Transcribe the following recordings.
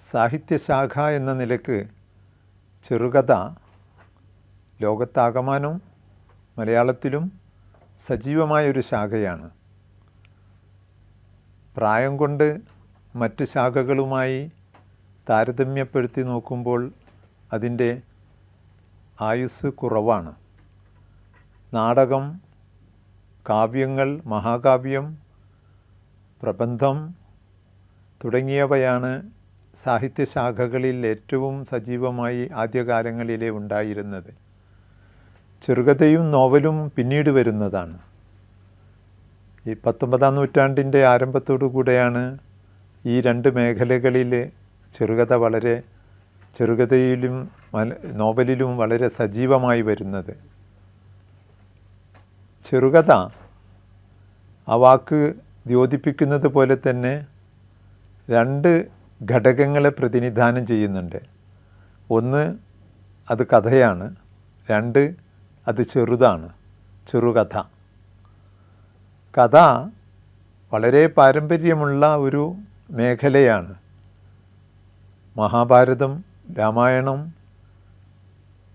സാഹിത്യശാഖ എന്ന നിലക്ക് ചെറുകഥ ലോകത്താകമാനം മലയാളത്തിലും സജീവമായൊരു ശാഖയാണ്. പ്രായം കൊണ്ട് മറ്റ് ശാഖകളുമായി താരതമ്യപ്പെടുത്തി നോക്കുമ്പോൾ അതിൻ്റെ ആയുസ് കുറവാണ്. നാടകം, കാവ്യങ്ങൾ, മഹാകാവ്യം, പ്രബന്ധം തുടങ്ങിയവയാണ് സാഹിത്യശാഖകളിൽ ഏറ്റവും സജീവമായി ആദ്യകാലങ്ങളിലെ ഉണ്ടായിരുന്നത്. ചെറുകഥയും നോവലും പിന്നീട് വരുന്നതാണ്. ഈ 19-ാം നൂറ്റാണ്ടിൻ്റെ ആരംഭത്തോടു കൂടെയാണ് ഈ രണ്ട് മേഖലകളിൽ ചെറുകഥയിലും നോവലിലും വളരെ സജീവമായി വരുന്നത്. ചെറുകഥ ആ വാക്ക് ദ്യോതിപ്പിക്കുന്നത് പോലെ തന്നെ രണ്ട് ഘടകങ്ങളെ പ്രതിനിധാനം ചെയ്യുന്നുണ്ട്. ഒന്ന്, അത് കഥയാണ്. രണ്ട്, അത് ചെറുതാണ്, ചെറുകഥ. കഥ വളരെ പാരമ്പര്യമുള്ള ഒരു മേഖലയാണ്. മഹാഭാരതം, രാമായണം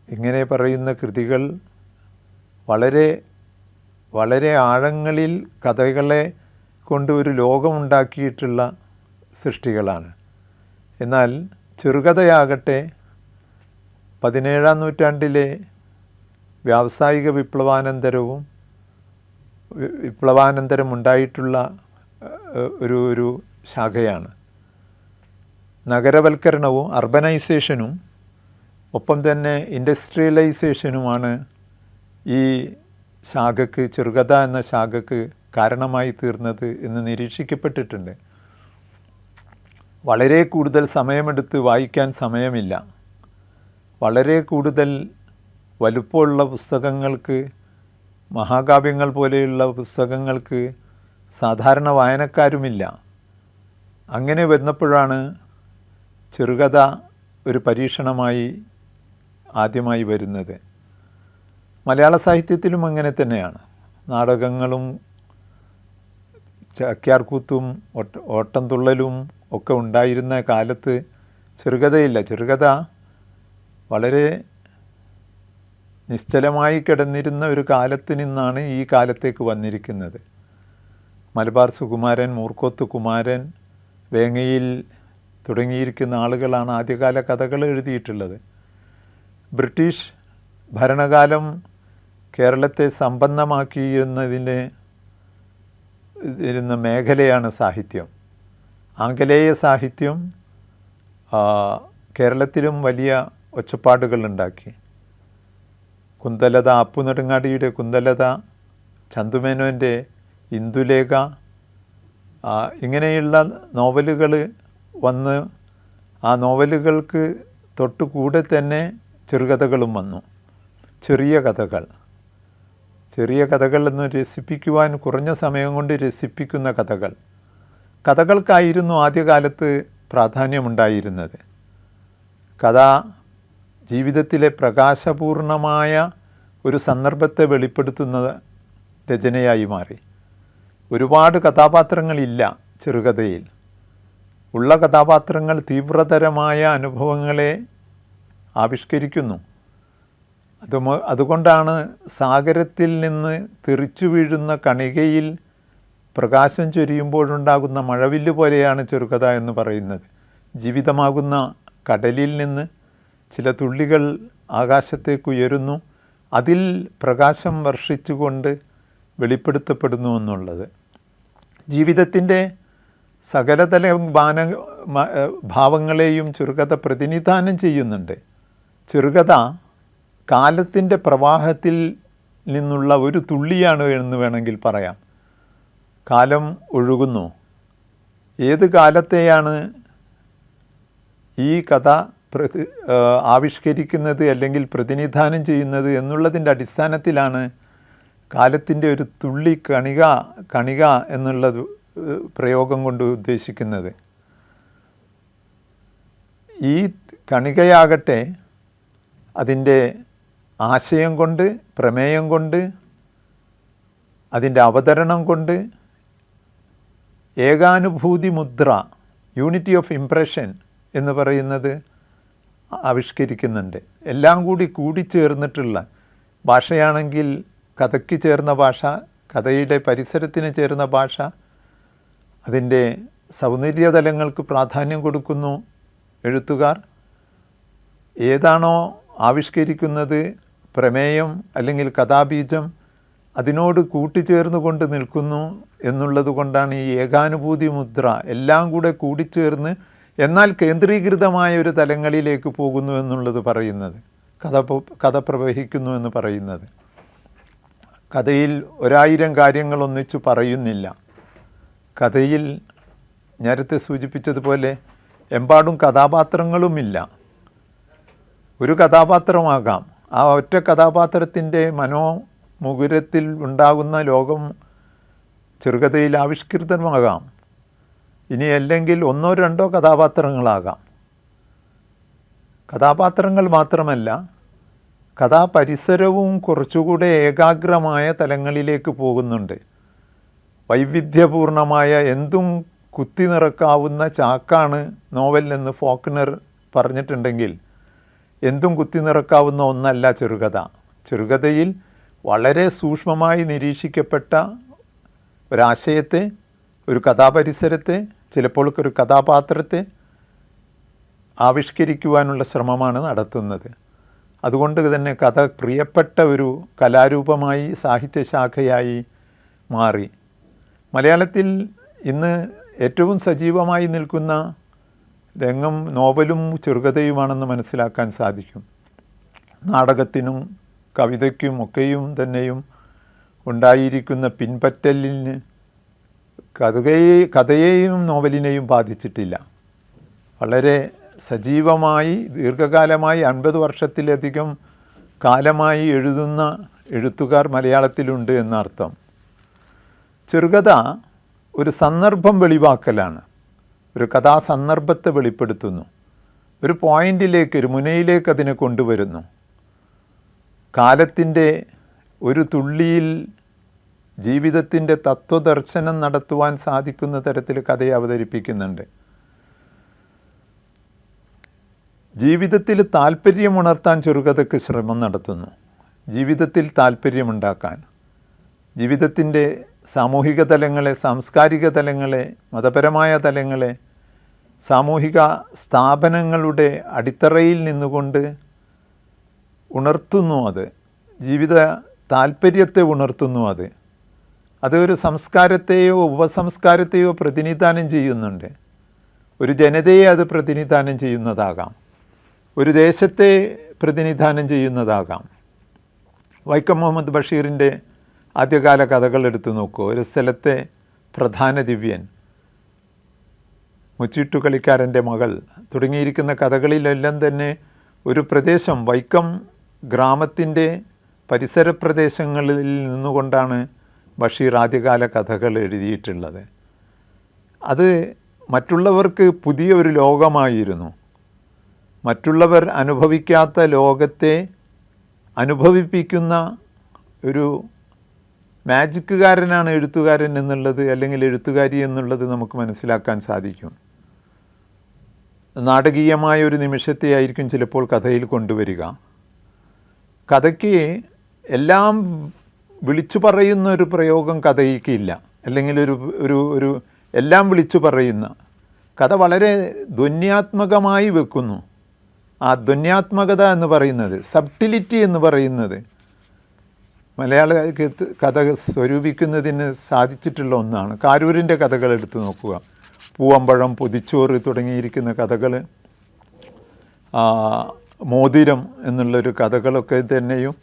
ഇങ്ങനെ പറയുന്ന കൃതികൾ വളരെ ആഴങ്ങളിൽ കഥകളെ കൊണ്ട് ഒരു ലോകമുണ്ടാക്കിയിട്ടുള്ള സൃഷ്ടികളാണ്. എന്നാൽ ചെറുകഥയാകട്ടെ 17-ാം നൂറ്റാണ്ടിലെ വ്യാവസായിക വിപ്ലവാനന്തരം ഉണ്ടായിട്ടുള്ള ഒരു ശാഖയാണ്. നഗരവൽക്കരണവും അർബനൈസേഷനും ഒപ്പം തന്നെ ഇൻഡസ്ട്രിയലൈസേഷനുമാണ് ഈ ശാഖയ്ക്ക്, ചെറുകഥ എന്ന ശാഖയ്ക്ക് കാരണമായി തീർന്നത് എന്ന് നിരീക്ഷിക്കപ്പെട്ടിട്ടുണ്ട്. വളരെ കൂടുതൽ സമയമെടുത്ത് വായിക്കാൻ സമയമില്ല. വളരെ കൂടുതൽ വലുപ്പമുള്ള പുസ്തകങ്ങൾക്ക്, മഹാകാവ്യങ്ങൾ പോലെയുള്ള പുസ്തകങ്ങൾക്ക് സാധാരണ വായനക്കാരുമില്ല. അങ്ങനെ വന്നപ്പോഴാണ് ചെറുകഥ ഒരു പരീക്ഷണമായി ആദ്യമായി വരുന്നത്. മലയാള സാഹിത്യത്തിലും അങ്ങനെ തന്നെയാണ്. നാടകങ്ങളും ചാക്യാർകൂത്തും ഓട്ടംതുള്ളലും ഒക്കെ ഉണ്ടായിരുന്ന കാലത്ത് ചെറുകഥയില്ല. ചെറുകഥ വളരെ നിശ്ചലമായി കിടന്നിരുന്ന ഒരു കാലത്ത് നിന്നാണ് ഈ കാലത്തേക്ക് വന്നിരിക്കുന്നത്. മലബാർ സുകുമാരൻ, മൂർക്കോത്ത് കുമാരൻ, വേങ്ങയിൽ തുടങ്ങിയിരിക്കുന്ന ആളുകളാണ് ആദ്യകാല കഥകൾ എഴുതിയിട്ടുള്ളത്. ബ്രിട്ടീഷ് ഭരണകാലം കേരളത്തെ സമ്പന്നമാക്കിയിരുന്ന മേഖലയാണ് സാഹിത്യം. ആംഗലേയ സാഹിത്യം കേരളത്തിലും വലിയ ഒച്ചപ്പാടുകളുണ്ടാക്കി. കുന്തലത, അപ്പുനെടുങ്ങാടിയുടെ കുന്തലത, ചന്തുമേനോൻ്റെ ഇന്ദുലേഖ, ഇങ്ങനെയുള്ള നോവലുകൾ വന്ന് ആ നോവലുകൾക്ക് തൊട്ടുകൂടെ തന്നെ ചെറുകഥകളും വന്നു. ചെറിയ കഥകൾ എന്ന് രസിപ്പിക്കുവാൻ കുറഞ്ഞ സമയം കൊണ്ട് രസിപ്പിക്കുന്ന കഥകൾക്കായിരുന്നു ആദ്യകാലത്ത് പ്രാധാന്യമുണ്ടായിരുന്നത്. കഥ ജീവിതത്തിലെ പ്രകാശപൂർണമായ ഒരു സന്ദർഭത്തെ വെളിപ്പെടുത്തുന്ന രചനയായി മാറി. ഒരുപാട് കഥാപാത്രങ്ങളില്ല ചെറുകഥയിൽ. ഉള്ള കഥാപാത്രങ്ങൾ തീവ്രതരമായ അനുഭവങ്ങളെ ആവിഷ്കരിക്കുന്നു. അതുകൊണ്ടാണ് സാഗരത്തിൽ നിന്ന് തെറിച്ചു വീഴുന്ന കണികയിൽ പ്രകാശം ചൊരിയുമ്പോഴുണ്ടാകുന്ന മഴവില്ല് പോലെയാണ് ചെറുകഥ എന്ന് പറയുന്നത്. ജീവിതമാകുന്ന കടലിൽ നിന്ന് ചില തുള്ളികൾ ആകാശത്തേക്ക് ഉയരുന്നു, അതിൽ പ്രകാശം വർഷിച്ചുകൊണ്ട് വെളിപ്പെടുത്തപ്പെടുന്നു എന്നുള്ളത്. ജീവിതത്തിൻ്റെ സകലതല ഭാവങ്ങളെയും ചെറുകഥ പ്രതിനിധാനം ചെയ്യുന്നുണ്ട്. ചെറുകഥ കാലത്തിൻ്റെ പ്രവാഹത്തിൽ നിന്നുള്ള ഒരു തുള്ളിയാണ് എന്ന് വേണമെങ്കിൽ പറയാം. കാലം ഒഴുകുന്നു. ഏത് കാലത്തെയാണ് ഈ കഥ ആവിഷ്കരിക്കുന്നത് അല്ലെങ്കിൽ പ്രതിനിധാനം ചെയ്യുന്നത് എന്നുള്ളതിൻ്റെ അടിസ്ഥാനത്തിലാണ് കാലത്തിൻ്റെ ഒരു തുള്ളി കണിക എന്നുള്ളത് പ്രയോഗം കൊണ്ട് ഉദ്ദേശിക്കുന്നത്. ഈ കണികയാകട്ടെ അതിൻ്റെ ആശയം കൊണ്ട്, പ്രമേയം കൊണ്ട്, അതിൻ്റെ അവതരണം കൊണ്ട് ഏകാനുഭൂതി മുദ്ര, യൂണിറ്റി ഓഫ് ഇംപ്രഷൻ എന്ന് പറയുന്നത് ആവിഷ്കരിക്കുന്നുണ്ട്. എല്ലാം കൂടി കൂടിച്ചേർന്നിട്ടുള്ള ഭാഷയാണെങ്കിൽ കഥയ്ക്ക് ചേർന്ന ഭാഷ, കഥയുടെ പരിസരത്തിന് ചേർന്ന ഭാഷ, അതിൻ്റെ സൗന്ദര്യതലങ്ങൾക്ക് പ്രാധാന്യം കൊടുക്കുന്നു എഴുത്തുകാർ. ഏതാണോ ആവിഷ്കരിക്കുന്നത്, പ്രമേയം അല്ലെങ്കിൽ കഥാബീജം, അതിനോട് കൂട്ടിച്ചേർന്നുകൊണ്ട് നിൽക്കുന്നു എന്നുള്ളത് കൊണ്ടാണ് ഈ ഏകാനുഭൂതി മുദ്ര എല്ലാം കൂടെ കൂടിച്ചേർന്ന് എന്നാൽ കേന്ദ്രീകൃതമായ ഒരു തലങ്ങളിലേക്ക് പോകുന്നു എന്നുള്ളത് പറയുന്നത്, കഥ പ്രവഹിക്കുന്നു എന്ന് പറയുന്നത്. കഥയിൽ 1000 കാര്യങ്ങൾ ഒന്നിച്ചു പറയുന്നില്ല. കഥയിൽ നേരത്തെ സൂചിപ്പിച്ചതുപോലെ എമ്പാടും കഥാപാത്രങ്ങളുമില്ല. ഒരു കഥാപാത്രമാകാം, ആ ഒറ്റ കഥാപാത്രത്തിൻ്റെ മനോമുകുരത്തിൽ ഉണ്ടാകുന്ന ലോകം ചെറുകഥയിൽ ആവിഷ്കൃതമാകാം. ഇനി അല്ലെങ്കിൽ 1-2 കഥാപാത്രങ്ങളാകാം. കഥാപാത്രങ്ങൾ മാത്രമല്ല, കഥാപരിസരവും കുറച്ചുകൂടെ ഏകാഗ്രമായ തലങ്ങളിലേക്ക് പോകുന്നുണ്ട്. വൈവിധ്യപൂർണമായ എന്തും കുത്തി നിറക്കാവുന്ന ചാക്കാണ് നോവൽ എന്ന് ഫോക്നർ പറഞ്ഞിട്ടുണ്ടെങ്കിൽ, എന്തും കുത്തി നിറക്കാവുന്ന ഒന്നല്ല ചെറുകഥ. ചെറുകഥയിൽ വളരെ സൂക്ഷ്മമായി നിരീക്ഷിക്കപ്പെട്ട ഒരാശയത്തെ, ഒരു കഥാപരിസരത്തെ, ചിലപ്പോൾ ഒരു കഥാപാത്രത്തെ ആവിഷ്കരിക്കുവാനുള്ള ശ്രമമാണ് നടത്തുന്നത്. അതുകൊണ്ട് തന്നെ കഥ പ്രിയപ്പെട്ട ഒരു കലാരൂപമായി, സാഹിത്യശാഖയായി മാറി. മലയാളത്തിൽ ഇന്ന് ഏറ്റവും സജീവമായി നിൽക്കുന്ന രംഗം നോവലും ചെറുകഥയുമാണെന്ന് മനസ്സിലാക്കാൻ സാധിക്കും. നാടകത്തിനും കവിതയ്ക്കും ഒക്കെയും തന്നെയും ഉണ്ടായിരിക്കുന്ന പിൻപറ്റലിന് കഥയെയും നോവലിനെയും ബാധിച്ചിട്ടില്ല. വളരെ സജീവമായി ദീർഘകാലമായി 50 വർഷത്തിലധികം കാലമായി എഴുതുന്ന എഴുത്തുകാർ മലയാളത്തിലുണ്ട് എന്നർത്ഥം. ചെറുകഥ ഒരു സന്ദർഭം വെളിവാക്കലാണ്. ഒരു കഥാസന്ദർഭത്തെ വെളിപ്പെടുത്തുന്നു. ഒരു പോയിന്റിലേക്ക്, ഒരു മുനയിലേക്ക് അതിനെ കൊണ്ടുവരുന്നു. കാലത്തിൻ്റെ ഒരു തുള്ളിയിൽ ജീവിതത്തിൻ്റെ തത്വദർശനം നടത്തുവാൻ സാധിക്കുന്ന തരത്തിൽ കഥയെ അവതരിപ്പിക്കുന്നുണ്ട്. ജീവിതത്തിൽ താല്പര്യമുണർത്താൻ ചെറുകഥയ്ക്ക് ശ്രമം നടത്തുന്നു. ജീവിതത്തിൽ താല്പര്യമുണ്ടാക്കാൻ, ജീവിതത്തിൻ്റെ സാമൂഹിക തലങ്ങളെ, സാംസ്കാരിക തലങ്ങളെ, മതപരമായ തലങ്ങളെ, സാമൂഹിക സ്ഥാപനങ്ങളുടെ അടിത്തറയിൽ നിന്നുകൊണ്ട് ഉണർത്തുന്നു. അത് ജീവിത താല്പര്യത്തെ ഉണർത്തുന്നു. അത് ഒരു സംസ്കാരത്തെയോ ഉപസംസ്കാരത്തെയോ പ്രതിനിധാനം ചെയ്യുന്നുണ്ട്. ഒരു ജനതയെ അത് പ്രതിനിധാനം ചെയ്യുന്നതാകാം, ഒരു ദേശത്തെ പ്രതിനിധാനം ചെയ്യുന്നതാകാം. വൈക്കം മുഹമ്മദ് ബഷീറിൻ്റെ ആദ്യകാല കഥകൾ എടുത്തു നോക്കൂ. ഒരു സ്ഥലത്തെ പ്രധാന ദിവ്യൻ, മുച്ചിട്ടുകളിക്കാരൻ്റെ മകൾ തുടങ്ങിയിരിക്കുന്ന കഥകളിലെല്ലാം തന്നെ ഒരു പ്രദേശം, വൈക്കം ഗ്രാമത്തിൻ്റെ പരിസര പ്രദേശങ്ങളിൽ നിന്നുകൊണ്ടാണ് ബഷീർ ആദ്യകാല കഥകൾ എഴുതിയിട്ടുള്ളത്. അത് മറ്റുള്ളവർക്ക് പുതിയ ഒരു ലോകമായിരുന്നു. മറ്റുള്ളവർ അനുഭവിക്കാത്ത ലോകത്തെ അനുഭവിപ്പിക്കുന്ന ഒരു മാജിക്കുകാരനാണ് എഴുത്തുകാരൻ എന്നുള്ളത്, അല്ലെങ്കിൽ എഴുത്തുകാരി എന്നുള്ളത് നമുക്ക് മനസ്സിലാക്കാൻ സാധിക്കും. നാടകീയമായ ഒരു നിമിഷത്തെ ആയിരിക്കും ചിലപ്പോൾ കഥയിൽ കൊണ്ടുവരിക. കഥയ്ക്ക് എല്ലാം വിളിച്ചു പറയുന്ന ഒരു പ്രയോഗം കഥയ്ക്കില്ല, അല്ലെങ്കിൽ ഒരു എല്ലാം വിളിച്ചു പറയുന്ന കഥ വളരെ ധ്വന്യാത്മകമായി വെക്കുന്നു. ആ ധ്വന്യാത്മകത എന്ന് പറയുന്നത്, സബ്റ്റിലിറ്റി എന്ന് പറയുന്നത് മലയാള കഥ സ്വരൂപിക്കുന്നതിന് സാധിച്ചിട്ടുള്ള ഒന്നാണ്. കാരൂരിൻ്റെ കഥകൾ എടുത്തു നോക്കുക. പൂവമ്പഴം, പൊതിച്ചോറ് തുടങ്ങിയിരിക്കുന്ന കഥകൾ, മോതിരം എന്നുള്ളൊരു കഥകളൊക്കെ തന്നെയും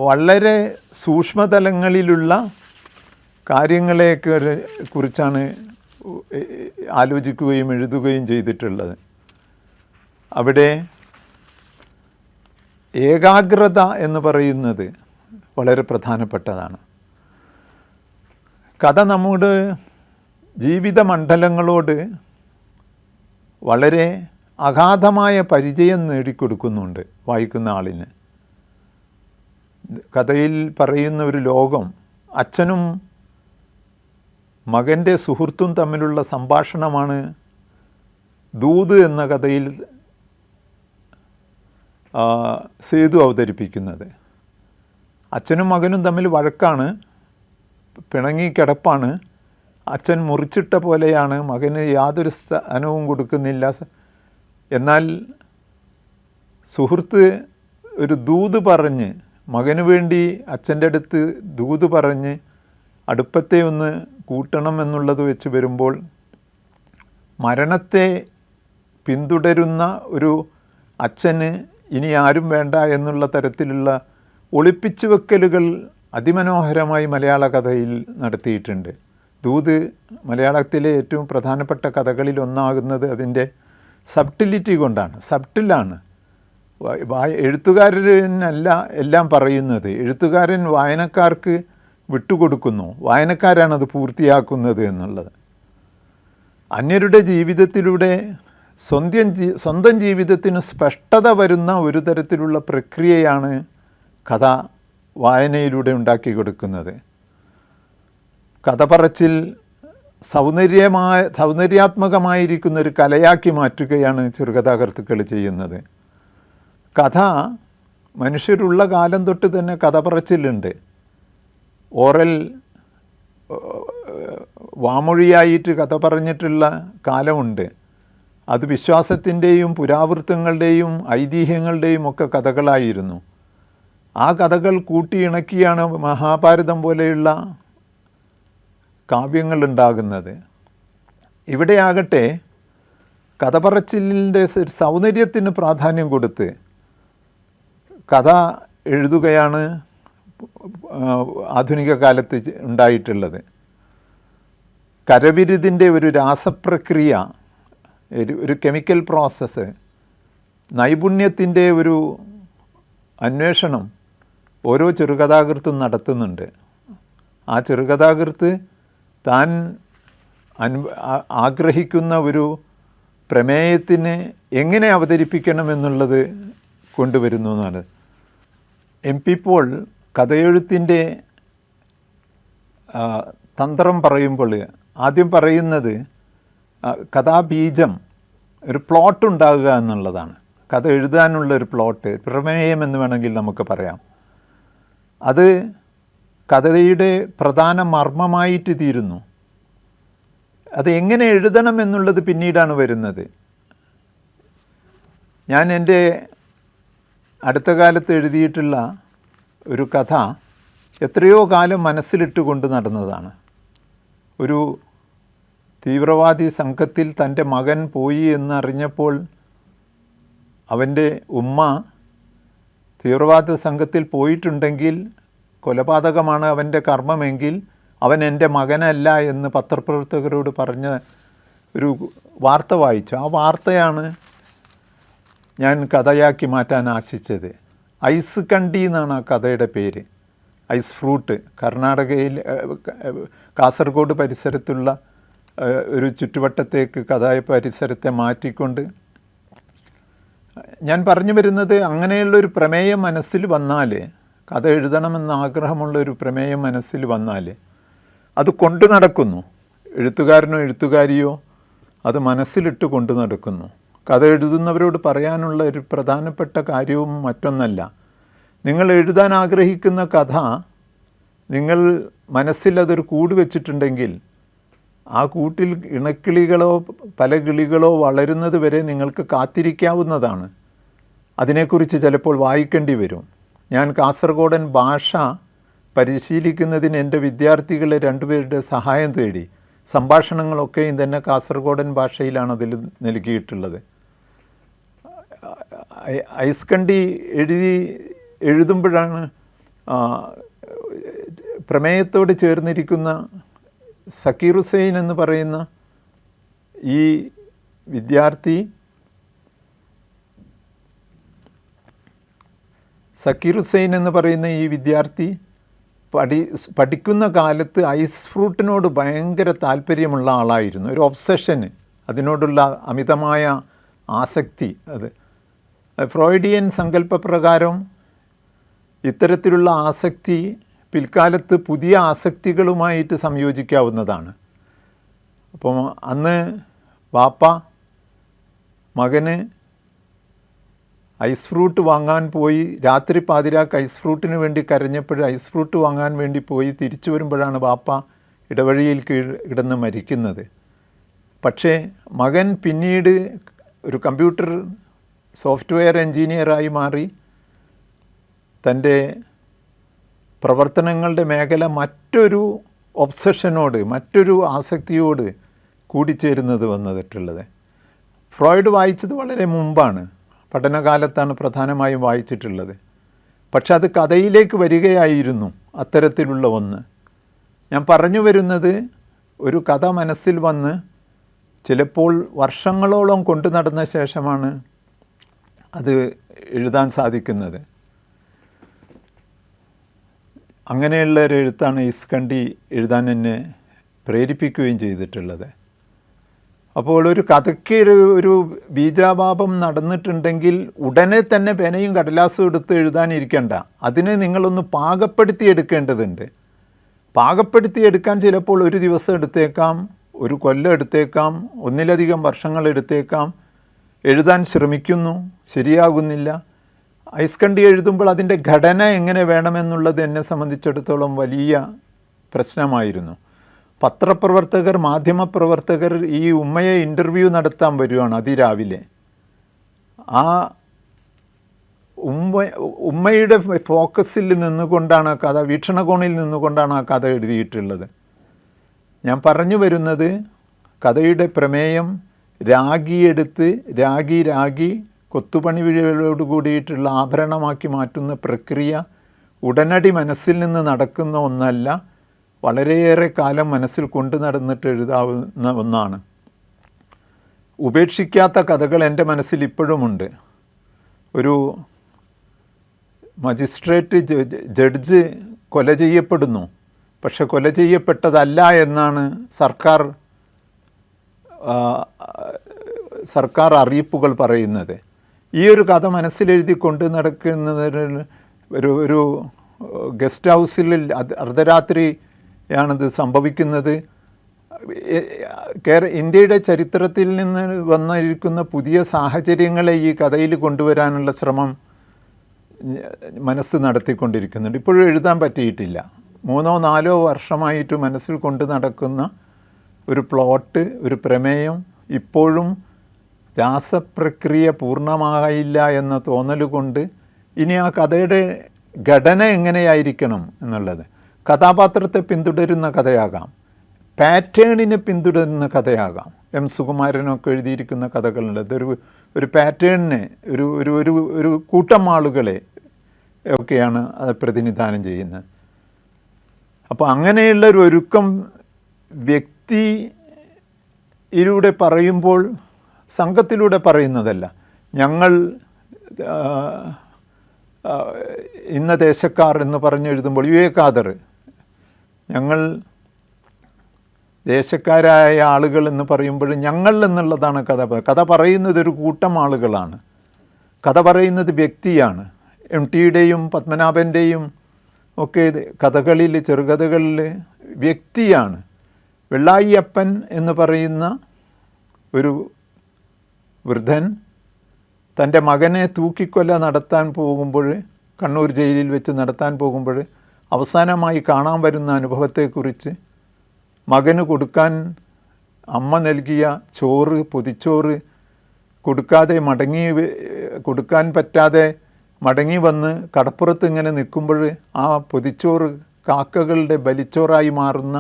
വളരെ സൂക്ഷ്മതലങ്ങളിലുള്ള കാര്യങ്ങളെ കുറിച്ചാണ് ആലോചിക്കുകയും എഴുതുകയും ചെയ്തിട്ടുള്ളത്. അവിടെ ഏകാഗ്രത എന്ന് പറയുന്നത് വളരെ പ്രധാനപ്പെട്ടതാണ്. കഥ നമ്മുടെ ജീവിത മണ്ഡലങ്ങളോട് വളരെ അഗാധമായ പരിചയം നേടിക്കൊടുക്കുന്നുണ്ട് വായിക്കുന്ന ആളിന്. കഥയിൽ പറയുന്ന ഒരു ലോകം, അച്ഛനും മകൻ്റെ സുഹൃത്തും തമ്മിലുള്ള സംഭാഷണമാണ് ദൂത് എന്ന കഥയിൽ സേതു അവതരിപ്പിക്കുന്നത്. അച്ഛനും മകനും തമ്മിൽ വഴക്കാണ്, പിണങ്ങി കിടപ്പാണ്. അച്ഛൻ മുറിച്ചിട്ട പോലെയാണ്, മകന് യാതൊരു സ്ഥാനവും കൊടുക്കുന്നില്ല. എന്നാൽ സുഹൃത്ത് ഒരു ദൂത് പറഞ്ഞ്, മകന് വേണ്ടി അച്ഛൻ്റെ അടുത്ത് ദൂത് പറഞ്ഞ് അടുപ്പത്തെ ഒന്ന് കൂട്ടണം എന്നുള്ളത് വെച്ച് വരുമ്പോൾ മരണത്തെ പിന്തുടരുന്ന ഒരു അച്ഛന് ഇനി ആരും വേണ്ട എന്നുള്ള തരത്തിലുള്ള ഒളിപ്പിച്ചു വെക്കലുകൾ അതിമനോഹരമായി മലയാള കഥയിൽ നടത്തിയിട്ടുണ്ട്. ദൂത് മലയാളത്തിലെ ഏറ്റവും പ്രധാനപ്പെട്ട കഥകളിൽ ഒന്നാകുന്നത് അതിൻ്റെ സബ്റ്റിലിറ്റി കൊണ്ടാണ്. സബ്റ്റിലാണ്. എഴുത്തുകാരനല്ല എല്ലാം പറയുന്നത്, എഴുത്തുകാരൻ വായനക്കാർക്ക് വിട്ടുകൊടുക്കുന്നു, വായനക്കാരാണത് പൂർത്തിയാക്കുന്നത് എന്നുള്ളത്. അന്യരുടെ ജീവിതത്തിലൂടെ സ്വന്തം ജീവിതത്തിന് സ്പഷ്ടത വരുന്ന ഒരു തരത്തിലുള്ള പ്രക്രിയയാണ് കഥ വായനയിലൂടെ ഉണ്ടാക്കി കൊടുക്കുന്നത്. കഥ പറച്ചിൽ സൗന്ദര്യാത്മകമായിരിക്കുന്ന ഒരു കലയാക്കി മാറ്റുകയാണ് ചെറുകഥാകൃത്തുക്കൾ ചെയ്യുന്നത്. കഥ മനുഷ്യരുള്ള കാലം തൊട്ട് തന്നെ കഥ പറച്ചിലുണ്ട്. ഓറൽ വാമൊഴിയായിട്ട് കഥ പറഞ്ഞിട്ടുള്ള കാലമുണ്ട്. അത് വിശ്വാസത്തിൻ്റെയും പുരാവൃത്തങ്ങളുടെയും ഐതിഹ്യങ്ങളുടെയും ഒക്കെ കഥകളായിരുന്നു. ആ കഥകൾ കൂട്ടിയിണക്കിയാണ് മഹാഭാരതം പോലെയുള്ള കാവ്യങ്ങളുണ്ടാകുന്നത്. ഇവിടെയാകട്ടെ കഥ പറച്ചിലിൻ്റെ സൗന്ദര്യത്തിന് പ്രാധാന്യം കൊടുത്ത് കഥ എഴുതുകയാണ് ആധുനിക കാലത്ത് ഉണ്ടായിട്ടുള്ളത്. കരവിരുതിൻ്റെ ഒരു രാസപ്രക്രിയ, ഒരു കെമിക്കൽ പ്രോസസ്സ്, നൈപുണ്യത്തിൻ്റെ ഒരു അന്വേഷണം ഓരോ ചെറുകഥാകൃത്തും നടത്തുന്നുണ്ട്. ആ ചെറുകഥാകൃത്ത് താൻ ആഗ്രഹിക്കുന്ന ഒരു പ്രമേയത്തിന് എങ്ങനെ അവതരിപ്പിക്കണമെന്നുള്ളത് കൊണ്ടുവരുന്നു എന്നാണ്. MP പോൾ കഥയെഴുത്തിൻ്റെ തന്ത്രം പറയുമ്പോൾ ആദ്യം പറയുന്നത് കഥാബീജം, ഒരു പ്ലോട്ട് ഉണ്ടാകുക എന്നുള്ളതാണ്. കഥ എഴുതാനുള്ള ഒരു പ്ലോട്ട്, പ്രമേയം എന്ന് വേണമെങ്കിൽ നമുക്ക് പറയാം. അത് കഥയുടെ പ്രധാന മർമ്മമായിട്ട് തീരുന്നു. അത് എങ്ങനെ എഴുതണം എന്നുള്ളത് പിന്നീടാണ് വരുന്നത്. ഞാൻ എൻ്റെ അടുത്ത കാലത്ത് എഴുതിയിട്ടുള്ള ഒരു കഥ എത്രയോ കാലം മനസ്സിലിട്ടുകൊണ്ട് നടന്നതാണ്. ഒരു തീവ്രവാദി സംഘത്തിൽ തൻ്റെ മകൻ പോയി എന്നറിഞ്ഞപ്പോൾ അവൻ്റെ ഉമ്മ തീവ്രവാദ സംഘത്തിൽ പോയിട്ടുണ്ടെങ്കിൽ കൊലപാതകമാണ് അവൻ്റെ കർമ്മമെങ്കിൽ അവൻ എൻ്റെ മകനല്ല എന്ന് പത്രപ്രവർത്തകരോട് പറഞ്ഞ ഒരു വാർത്ത വായിച്ചു. ആ വാർത്തയാണ് ഞാൻ കഥയാക്കി മാറ്റാൻ ആശിച്ചത്. ഐസ് കണ്ടി എന്നാണ് ആ കഥയുടെ പേര്. ഐസ് ഫ്രൂട്ട്, കർണാടകയിൽ കാസർഗോഡ് പരിസരത്തുള്ള ഒരു ചുറ്റുവട്ടത്തേക്ക് കഥായ പരിസരത്തെ മാറ്റിക്കൊണ്ട് ഞാൻ പറഞ്ഞു വരുന്നത്, അങ്ങനെയുള്ളൊരു പ്രമേയം മനസ്സിൽ വന്നാൽ, കഥ എഴുതണമെന്ന ആഗ്രഹമുള്ളൊരു പ്രമേയം മനസ്സിൽ വന്നാൽ അത് കൊണ്ടു നടക്കുന്നു. എഴുത്തുകാരനോ എഴുത്തുകാരിയോ അത് മനസ്സിലിട്ട് കൊണ്ടു നടക്കുന്നു. കഥ എഴുതുന്നവരോട് പറയാനുള്ള ഒരു പ്രധാനപ്പെട്ട കാര്യവും മറ്റൊന്നല്ല, നിങ്ങൾ എഴുതാൻ ആഗ്രഹിക്കുന്ന കഥ നിങ്ങൾ മനസ്സിലതൊരു കൂട് വെച്ചിട്ടുണ്ടെങ്കിൽ ആ കൂട്ടിൽ ഇണക്കിളികളോ പല കിളികളോ വളരുന്നത് വരെ നിങ്ങൾക്ക് കാത്തിരിക്കാവുന്നതാണ്. അതിനെക്കുറിച്ച് ചിലപ്പോൾ വായിക്കേണ്ടി വരും. ഞാൻ കാസർഗോഡൻ ഭാഷ പരിശീലിക്കുന്നതിന് എൻ്റെ വിദ്യാർത്ഥികളെ രണ്ടുപേരുടെ സഹായം തേടി. സംഭാഷണങ്ങളൊക്കെയും തന്നെ കാസർഗോഡൻ ഭാഷയിലാണ് അതിൽ നൽകിയിട്ടുള്ളത്. ഐസ് കണ്ടി എഴുതുമ്പോഴാണ് പ്രമേയത്തോട് ചേർന്നിരിക്കുന്ന സക്കീർ ഹുസൈൻ എന്ന് പറയുന്ന ഈ വിദ്യാർത്ഥി, സക്കീർ ഹുസൈൻ എന്ന് പറയുന്ന ഈ വിദ്യാർത്ഥി പഠിക്കുന്ന കാലത്ത് ഐസ് ഫ്രൂട്ടിനോട് ഭയങ്കര താല്പര്യമുള്ള ആളായിരുന്നു. ഒരു ഒബ്സഷന്, അതിനോടുള്ള അമിതമായ ആസക്തി. അത് ഫ്രോയിഡിയൻ സങ്കല്പപ്രകാരം ഇത്തരത്തിലുള്ള ആസക്തി പിൽക്കാലത്ത് പുതിയ ആസക്തികളുമായിട്ട് സംയോജിക്കാവുന്നതാണ്. അപ്പം അന്ന് വാപ്പ മകന് ഐസ് ഫ്രൂട്ട് വാങ്ങാൻ പോയി, രാത്രി പാതിരാക്ക് ഐസ് ഫ്രൂട്ടിന് വേണ്ടി കരഞ്ഞപ്പോൾ ഐസ് ഫ്രൂട്ട് വാങ്ങാൻ വേണ്ടി പോയി തിരിച്ചു വരുമ്പോഴാണ് വാപ്പ ഇടവഴിയിൽ കിടന്ന് മരിക്കുന്നത്. പക്ഷേ മകൻ പിന്നീട് ഒരു കമ്പ്യൂട്ടർ സോഫ്റ്റ്വെയർ എൻജിനീയറായി മാറി തൻ്റെ പ്രവർത്തനങ്ങളുടെ മേഖല മറ്റൊരു ഒബ്സഷനോട്, മറ്റൊരു ആസക്തിയോട് കൂടിച്ചേരുന്നത് വന്നിട്ടുള്ളത്. ഫ്രോയിഡ് വായിച്ചത് വളരെ മുമ്പാണ്, പഠനകാലത്താണ് പ്രധാനമായും വായിച്ചിട്ടുള്ളത്. പക്ഷെ അത് കഥയിലേക്ക് വരികയായിരുന്നു അത്തരത്തിലുള്ള ഒന്ന്. ഞാൻ പറഞ്ഞു വരുന്നത്, ഒരു കഥ മനസ്സിൽ വന്ന് ചിലപ്പോൾ വർഷങ്ങളോളം കൊണ്ടു നടന്ന ശേഷമാണ് അത് എഴുതാൻ സാധിക്കുന്നത്. അങ്ങനെയുള്ള ഒരു എഴുത്താണ് ഇസ്കണ്ടി എഴുതാൻ എന്നെ പ്രേരിപ്പിക്കുകയും ചെയ്തിട്ടുള്ളത്. അപ്പോൾ ഒരു കഥയ്ക്ക് ഒരു ബീജാപാപം നടന്നിട്ടുണ്ടെങ്കിൽ ഉടനെ തന്നെ പേനയും കടലാസും എടുത്ത് എഴുതാനിരിക്കണ്ട. അതിനെ നിങ്ങളൊന്ന് പാകപ്പെടുത്തിയെടുക്കേണ്ടതുണ്ട്. പാകപ്പെടുത്തിയെടുക്കാൻ ചിലപ്പോൾ ഒരു ദിവസം എടുത്തേക്കാം, ഒരു കൊല്ലം എടുത്തേക്കാം, ഒന്നിലധികം വർഷങ്ങൾ എടുത്തേക്കാം. എഴുതാൻ ശ്രമിക്കുന്നു, ശരിയാകുന്നില്ല. ഐസ്കണ്ടി എഴുതുമ്പോൾ അതിൻ്റെ ഘടന എങ്ങനെ വേണമെന്നുള്ളത് എന്നെ സംബന്ധിച്ചിടത്തോളം വലിയ പ്രശ്നമായിരുന്നു. പത്രപ്രവർത്തകർ, മാധ്യമപ്രവർത്തകർ ഈ ഉമ്മയെ ഇൻ്റർവ്യൂ നടത്താൻ വരുവാണ് അതിരാവിലെ. ആ ഉമ്മയുടെ ഫോക്കസിൽ നിന്നുകൊണ്ടാണ് ആ കഥ, വീക്ഷണകോണിൽ നിന്നുകൊണ്ടാണ് ആ കഥ എഴുതിയിട്ടുള്ളത്. ഞാൻ പറഞ്ഞു വരുന്നത്, കഥയുടെ പ്രമേയം രാഗിയെടുത്ത് രാഗി കൊത്തുപണിവിഴയോട് കൂടിയിട്ടുള്ള ആഭരണമാക്കി മാറ്റുന്ന പ്രക്രിയ ഉടനടി മനസ്സിൽ നിന്ന് നടക്കുന്ന ഒന്നല്ല, വളരെയേറെ കാലം മനസ്സിൽ കൊണ്ടു നടന്നിട്ട് എഴുതാവുന്ന ഒന്നാണ്. ഉപേക്ഷിക്കാത്ത കഥകൾ എൻ്റെ മനസ്സിൽ ഇപ്പോഴുമുണ്ട്. ഒരു മജിസ്ട്രേറ്റ് ജഡ്ജ് കൊല ചെയ്യപ്പെടുന്നു, പക്ഷെ കൊല ചെയ്യപ്പെട്ടതല്ല എന്നാണ് സർക്കാർ അറിയിപ്പുകൾ പറയുന്നത്. ഈ ഒരു കഥ മനസ്സിലെഴുതി കൊണ്ട് നടക്കുന്നതിന് ഒരു ഗസ്റ്റ് ഹൗസിൽ അർദ്ധരാത്രിയാണിത് സംഭവിക്കുന്നത്. ഇന്ത്യയുടെ ചരിത്രത്തിൽ നിന്ന് വന്നിരിക്കുന്ന പുതിയ സാഹചര്യങ്ങളെ ഈ കഥയിൽ കൊണ്ടുവരാനുള്ള ശ്രമം മനസ്സ് നടത്തിക്കൊണ്ടിരിക്കുന്നുണ്ട്. ഇപ്പോഴും എഴുതാൻ പറ്റിയിട്ടില്ല. 3-4 വർഷമായിട്ട് മനസ്സിൽ കൊണ്ട് നടക്കുന്ന ഒരു പ്ലോട്ട്, ഒരു പ്രമേയം ഇപ്പോഴും രാസപ്രക്രിയ പൂർണ്ണമായില്ല എന്ന തോന്നൽ കൊണ്ട് ഇനി ആ കഥയുടെ ഘടന എങ്ങനെയായിരിക്കണം എന്നുള്ളത്, കഥാപാത്രത്തെ പിന്തുടരുന്ന കഥയാകാം, പാറ്റേണിനെ പിന്തുടരുന്ന കഥയാകാം. എം സുകുമാരനൊക്കെ എഴുതിയിരിക്കുന്ന കഥകളുണ്ട്. ഒരു പാറ്റേണിനെ, ഒരു കൂട്ടം ആളുകളെ ഒക്കെയാണ് അത് പ്രതിനിധാനം ചെയ്യുന്നത്. അപ്പോൾ അങ്ങനെയുള്ള ഒരു ഒരുക്കം വ്യക്തിയിലൂടെ പറയുമ്പോൾ സംഘത്തിലൂടെ പറയുന്നതല്ല. ഞങ്ങൾ ഇന്ന ദേശക്കാർ എന്ന് പറഞ്ഞെഴുതുമ്പോൾ ഖാദർ, ഞങ്ങൾ ദേശക്കാരായ ആളുകൾ എന്ന് പറയുമ്പോൾ ഞങ്ങൾ എന്നുള്ളതാണ് കഥ പറയുന്നത് ഒരു കൂട്ടം ആളുകളാണ്. കഥ പറയുന്നത് വ്യക്തിയാണ്. MTയുടെയും പത്മനാഭൻ്റെയും ഒക്കെ കഥകളിൽ, ചെറുകഥകളിൽ വ്യക്തിയാണ്. വെള്ളായിയപ്പൻ എന്ന് പറയുന്ന ഒരു വൃദ്ധൻ തൻ്റെ മകനെ തൂക്കിക്കൊല നടത്താൻ പോകുമ്പോൾ, കണ്ണൂർ ജയിലിൽ വെച്ച് നടത്താൻ പോകുമ്പോൾ അവസാനമായി കാണാൻ വരുന്ന അനുഭവത്തെക്കുറിച്ച്, മകന് കൊടുക്കാൻ അമ്മ നൽകിയ ചോറ്, പൊതിച്ചോറ് കൊടുക്കാൻ പറ്റാതെ മടങ്ങി വന്ന് കടപ്പുറത്ത് ഇങ്ങനെ നിൽക്കുമ്പോൾ ആ പൊതിച്ചോറ് കാക്കകളുടെ ബലിച്ചോറായി മാറുന്ന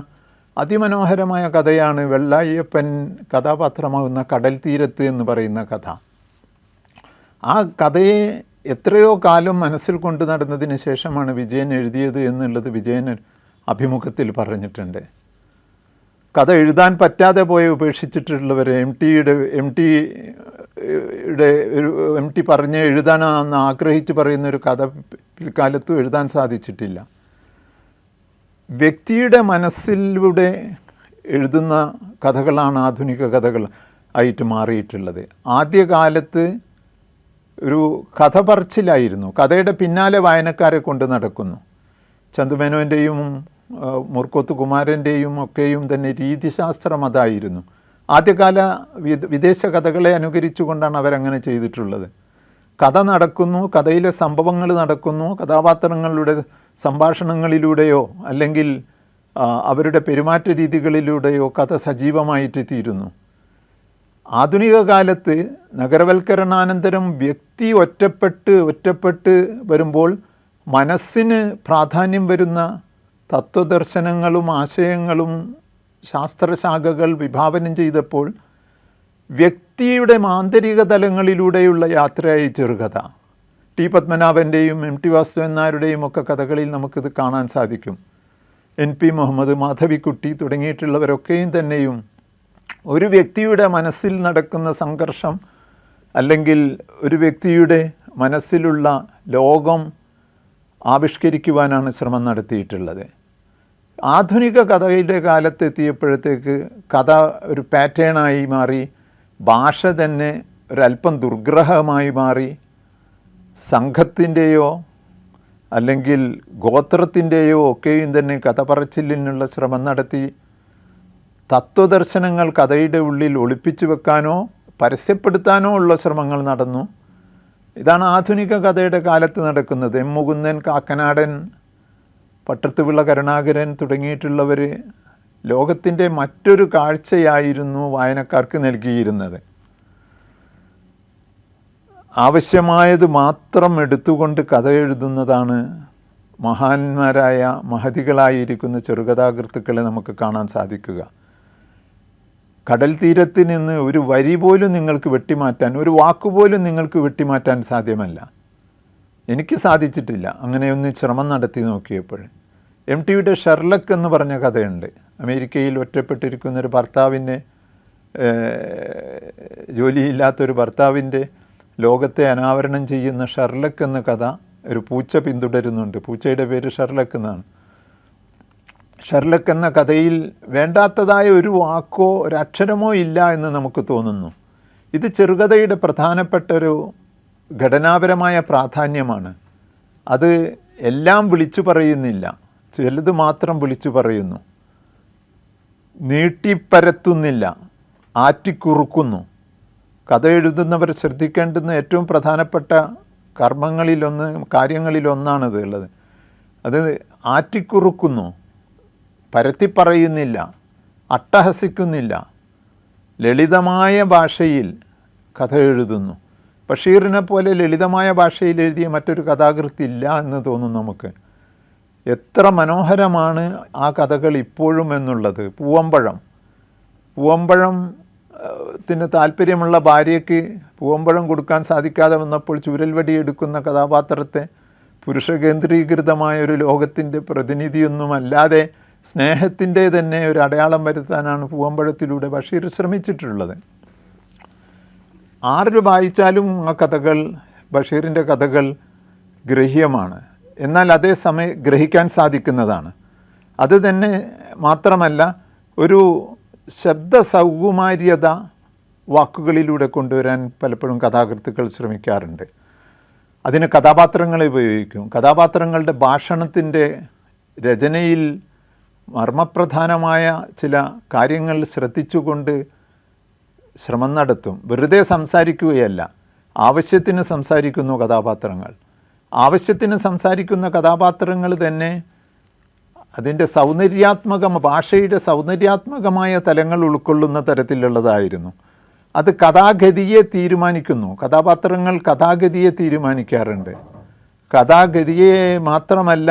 അതിമനോഹരമായ കഥയാണ് വെള്ളായിയപ്പൻ കഥാപാത്രമാകുന്ന കടൽ തീരത്ത് എന്ന് പറയുന്ന കഥ. ആ കഥയെ എത്രയോ കാലം മനസ്സിൽ കൊണ്ടു നടന്നതിന് ശേഷമാണ് വിജയൻ എഴുതിയത് എന്നുള്ളത് വിജയൻ അഭിമുഖത്തിൽ പറഞ്ഞിട്ടുണ്ട്. കഥ എഴുതാൻ പറ്റാതെ പോയി ഉപേക്ഷിച്ചിട്ടുള്ളവരെ എം ടി പറഞ്ഞ് എഴുതാനെന്ന് ആഗ്രഹിച്ച് പറയുന്നൊരു കഥ പിൽക്കാലത്തും എഴുതാൻ സാധിച്ചിട്ടില്ല. വ്യക്തിയുടെ മനസ്സിലൂടെ എഴുതുന്ന കഥകളാണ് ആധുനിക കഥകൾ ആയിട്ട് മാറിയിട്ടുള്ളത്. ആദ്യകാലത്ത് ഒരു കഥ പറച്ചിലായിരുന്നു. കഥയുടെ പിന്നാലെ വായനക്കാരെ കൊണ്ട് നടക്കുന്നു. ചന്തുമേനോൻ്റെയും മുർക്കോത്ത് കുമാരൻ്റെയും ഒക്കെയും തന്നെ രീതിശാസ്ത്രം അതായിരുന്നു. ആദ്യകാല വിദേശ കഥകളെ അനുകരിച്ചുകൊണ്ടാണ് അവരങ്ങനെ ചെയ്തിട്ടുള്ളത്. കഥ നടക്കുന്നു, കഥയിലെ സംഭവങ്ങൾ നടക്കുന്നു, കഥാപാത്രങ്ങളുടെ സംഭാഷണങ്ങളിലൂടെയോ അല്ലെങ്കിൽ അവരുടെ പെരുമാറ്റ രീതികളിലൂടെയോ കഥ സജീവമായിട്ട് തീരുന്നു. ആധുനിക കാലത്ത് നഗരവൽക്കരണാനന്തരം വ്യക്തി ഒറ്റപ്പെട്ട് വരുമ്പോൾ മനസ്സിന് പ്രാധാന്യം വരുന്ന തത്വദർശനങ്ങളും ആശയങ്ങളും ശാസ്ത്രശാഖകൾ വിഭാവനം ചെയ്തപ്പോൾ വ്യക്തിയുടെ മാന്തരിക തലങ്ങളിലൂടെയുള്ള യാത്രയായി ചെറുകഥ. ടി പത്മനാഭൻ്റെയും എം ടി വാസുദേവൻ നായരുടെയും ഒക്കെ കഥകളിൽ നമുക്കിത് കാണാൻ സാധിക്കും. എൻ പി മുഹമ്മദ്, മാധവിക്കുട്ടി തുടങ്ങിയിട്ടുള്ളവരൊക്കെയും തന്നെയും ഒരു വ്യക്തിയുടെ മനസ്സിൽ നടക്കുന്ന സംഘർഷം അല്ലെങ്കിൽ ഒരു വ്യക്തിയുടെ മനസ്സിലുള്ള ലോകം ആവിഷ്കരിക്കുവാനാണ് ശ്രമം നടത്തിയിട്ടുള്ളത്. ആധുനിക കഥയുടെ കാലത്തെത്തിയപ്പോഴത്തേക്ക് കഥ ഒരു പാറ്റേണായി മാറി, ഭാഷ തന്നെ ഒരല്പം ദുർഗ്രഹമായി മാറി, സംഘത്തിൻ്റെയോ അല്ലെങ്കിൽ ഗോത്രത്തിൻ്റെയോ ഒക്കെയും തന്നെ കഥ പറച്ചിലിനുള്ള ശ്രമം നടത്തി. തത്വദർശനങ്ങൾ കഥയുടെ ഉള്ളിൽ ഒളിപ്പിച്ചു വെക്കാനോ പരസ്യപ്പെടുത്താനോ ഉള്ള ശ്രമങ്ങൾ നടന്നു. ഇതാണ് ആധുനിക കഥയുടെ കാലത്ത് നടക്കുന്നത്. എം മുകുന്ദൻ, കാക്കനാടൻ, പട്ടത്തുപിള്ള കരുണാകരൻ തുടങ്ങിയിട്ടുള്ളവർ ലോകത്തിൻ്റെ മറ്റൊരു കാഴ്ചയായിരുന്നു വായനക്കാർക്ക് നൽകിയിരുന്നത്. ആവശ്യമായത് മാത്രം എടുത്തുകൊണ്ട് കഥ എഴുതുന്നതാണ് മഹാന്മാരായ മഹതികളായിരിക്കുന്ന ചെറുകഥാകൃത്തുക്കളെ നമുക്ക് കാണാൻ സാധിക്കുക. കടൽ തീരത്ത് നിന്ന് ഒരു വരി പോലും നിങ്ങൾക്ക് വെട്ടിമാറ്റാൻ, ഒരു വാക്കുപോലും നിങ്ങൾക്ക് വെട്ടിമാറ്റാൻ സാധ്യമല്ല. എനിക്ക് സാധിച്ചിട്ടില്ല. അങ്ങനെയൊന്ന് ശ്രമം നടത്തി നോക്കിയപ്പോൾ. എം ടിയുടെ ഷെർലക്ക് എന്ന് പറഞ്ഞ കഥയുണ്ട്. അമേരിക്കയിൽ ഒറ്റപ്പെട്ടിരിക്കുന്നൊരു ഭർത്താവിൻ്റെ, ജോലിയില്ലാത്തൊരു ഭർത്താവിൻ്റെ ലോകത്തെ അനാവരണം ചെയ്യുന്ന ഷെർലക്ക് എന്ന കഥ ഒരു പൂച്ച പിന്തുടരുന്നുണ്ട്. പൂച്ചയുടെ പേര് ഷെർലക്ക് എന്നാണ്. ഷെർലക്ക് എന്ന കഥയിൽ വേണ്ടാത്തതായ ഒരു വാക്കോ ഒരക്ഷരമോ ഇല്ല എന്ന് നമുക്ക് തോന്നുന്നു. ഇത് ചെറുകഥയുടെ പ്രധാനപ്പെട്ടൊരു ഘടനാപരമായ പ്രാധാന്യമാണ്. അത് എല്ലാം വിളിച്ചു പറയുന്നില്ല, ചിലത് മാത്രം വിളിച്ചു പറയുന്നു. നീട്ടിപ്പരത്തുന്നില്ല, ആറ്റിക്കുറുക്കുന്നു. കഥ എഴുതുന്നവർ ശ്രദ്ധിക്കേണ്ടുന്ന ഏറ്റവും പ്രധാനപ്പെട്ട കാര്യങ്ങളിലൊന്നാണിത് ഉള്ളത്. അത് ആറ്റിക്കുറുക്കുന്നു, പരത്തിപ്പറയുന്നില്ല, അട്ടഹസിക്കുന്നില്ല, ലളിതമായ ഭാഷയിൽ കഥ എഴുതുന്നു. ബഷീറിനെ പോലെ ലളിതമായ ഭാഷയിൽ എഴുതിയ മറ്റൊരു കഥാകൃത്ത് ഇല്ല എന്ന് തോന്നുന്നു നമുക്ക്. എത്ര മനോഹരമാണ് ആ കഥകൾ ഇപ്പോഴും എന്നുള്ളത്. പൂവമ്പഴത്തിന് താല്പര്യമുള്ള ഭാര്യയ്ക്ക് പൂവമ്പഴം കൊടുക്കാൻ സാധിക്കാതെ വന്നപ്പോൾ ചൂരൽവടി എടുക്കുന്ന കഥാപാത്രത്തെ പുരുഷ കേന്ദ്രീകൃതമായ ഒരു ലോകത്തിൻ്റെ പ്രതിനിധിയൊന്നുമല്ലാതെ സ്നേഹത്തിൻ്റെ തന്നെ ഒരു അടയാളം വരുത്താനാണ് പൂവമ്പഴത്തിലൂടെ ബഷീർ ശ്രമിച്ചിട്ടുള്ളത്. ആര് വായിച്ചാലും ആ കഥകൾ, ബഷീറിൻ്റെ കഥകൾ ഗ്രഹ്യമാണ്. എന്നാൽ അതേസമയം ഗ്രഹിക്കാൻ സാധിക്കുന്നതാണ്. അത് തന്നെ മാത്രമല്ല, ഒരു ശബ്ദ സൗകുമാര്യത വാക്കുകളിലൂടെ കൊണ്ടുവരാൻ പലപ്പോഴും കഥാകൃത്തുക്കൾ ശ്രമിക്കാറുണ്ട്. അതിന് കഥാപാത്രങ്ങളെ ഉപയോഗിക്കും. കഥാപാത്രങ്ങളുടെ ഭാഷണത്തിൻ്റെ രചനയിൽ മർമ്മപ്രധാനമായ ചില കാര്യങ്ങൾ ശ്രദ്ധിച്ചുകൊണ്ട് ശ്രമം നടത്തും. വെറുതെ സംസാരിക്കുകയല്ല, ആവശ്യത്തിന് സംസാരിക്കുന്നു കഥാപാത്രങ്ങൾ. ആവശ്യത്തിന് സംസാരിക്കുന്ന കഥാപാത്രങ്ങൾ തന്നെ അതിൻ്റെ ഭാഷയുടെ സൗന്ദര്യാത്മകമായ തലങ്ങൾ ഉൾക്കൊള്ളുന്ന തരത്തിലുള്ളതായിരുന്നു. അത് കഥാഗതിയെ തീരുമാനിക്കുന്നു. കഥാപാത്രങ്ങൾ കഥാഗതിയെ തീരുമാനിക്കാറുണ്ട്. കഥാഗതിയെ മാത്രമല്ല,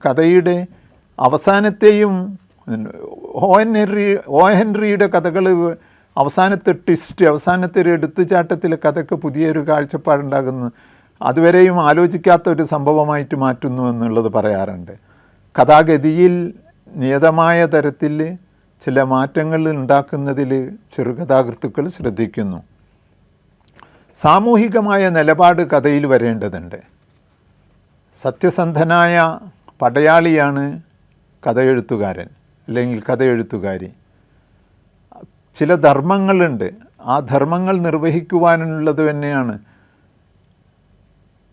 കഥയുടെ അവസാനത്തെയും. ഒ ഹെൻറിയുടെ കഥകൾ അവസാനത്തെ ട്വിസ്റ്റ്, അവസാനത്തെ ഒരു എടുത്തുചാട്ടത്തിൽ കഥയ്ക്ക് പുതിയൊരു കാഴ്ചപ്പാടുണ്ടാകുന്നു, അതുവരെയും ആലോചിക്കാത്ത ഒരു സംഭവമായിട്ട് മാറ്റുന്നു എന്നുള്ളത് പറയാറുണ്ട്. കഥാഗതിയിൽ നിയതമായ തരത്തിൽ ചില മാറ്റങ്ങൾ ഉണ്ടാക്കുന്നതിൽ ചെറുകഥാകൃത്തുക്കൾ ശ്രദ്ധിക്കുന്നു. സാമൂഹികമായ നിലപാട് കഥയിൽ വരേണ്ടതുണ്ട്. സത്യസന്ധനായ പടയാളിയാണ് കഥയെഴുത്തുകാരൻ അല്ലെങ്കിൽ കഥയെഴുത്തുകാരി. ചില ധർമ്മങ്ങളുണ്ട്, ആ ധർമ്മങ്ങൾ നിർവഹിക്കുവാനുള്ളത് തന്നെയാണ്.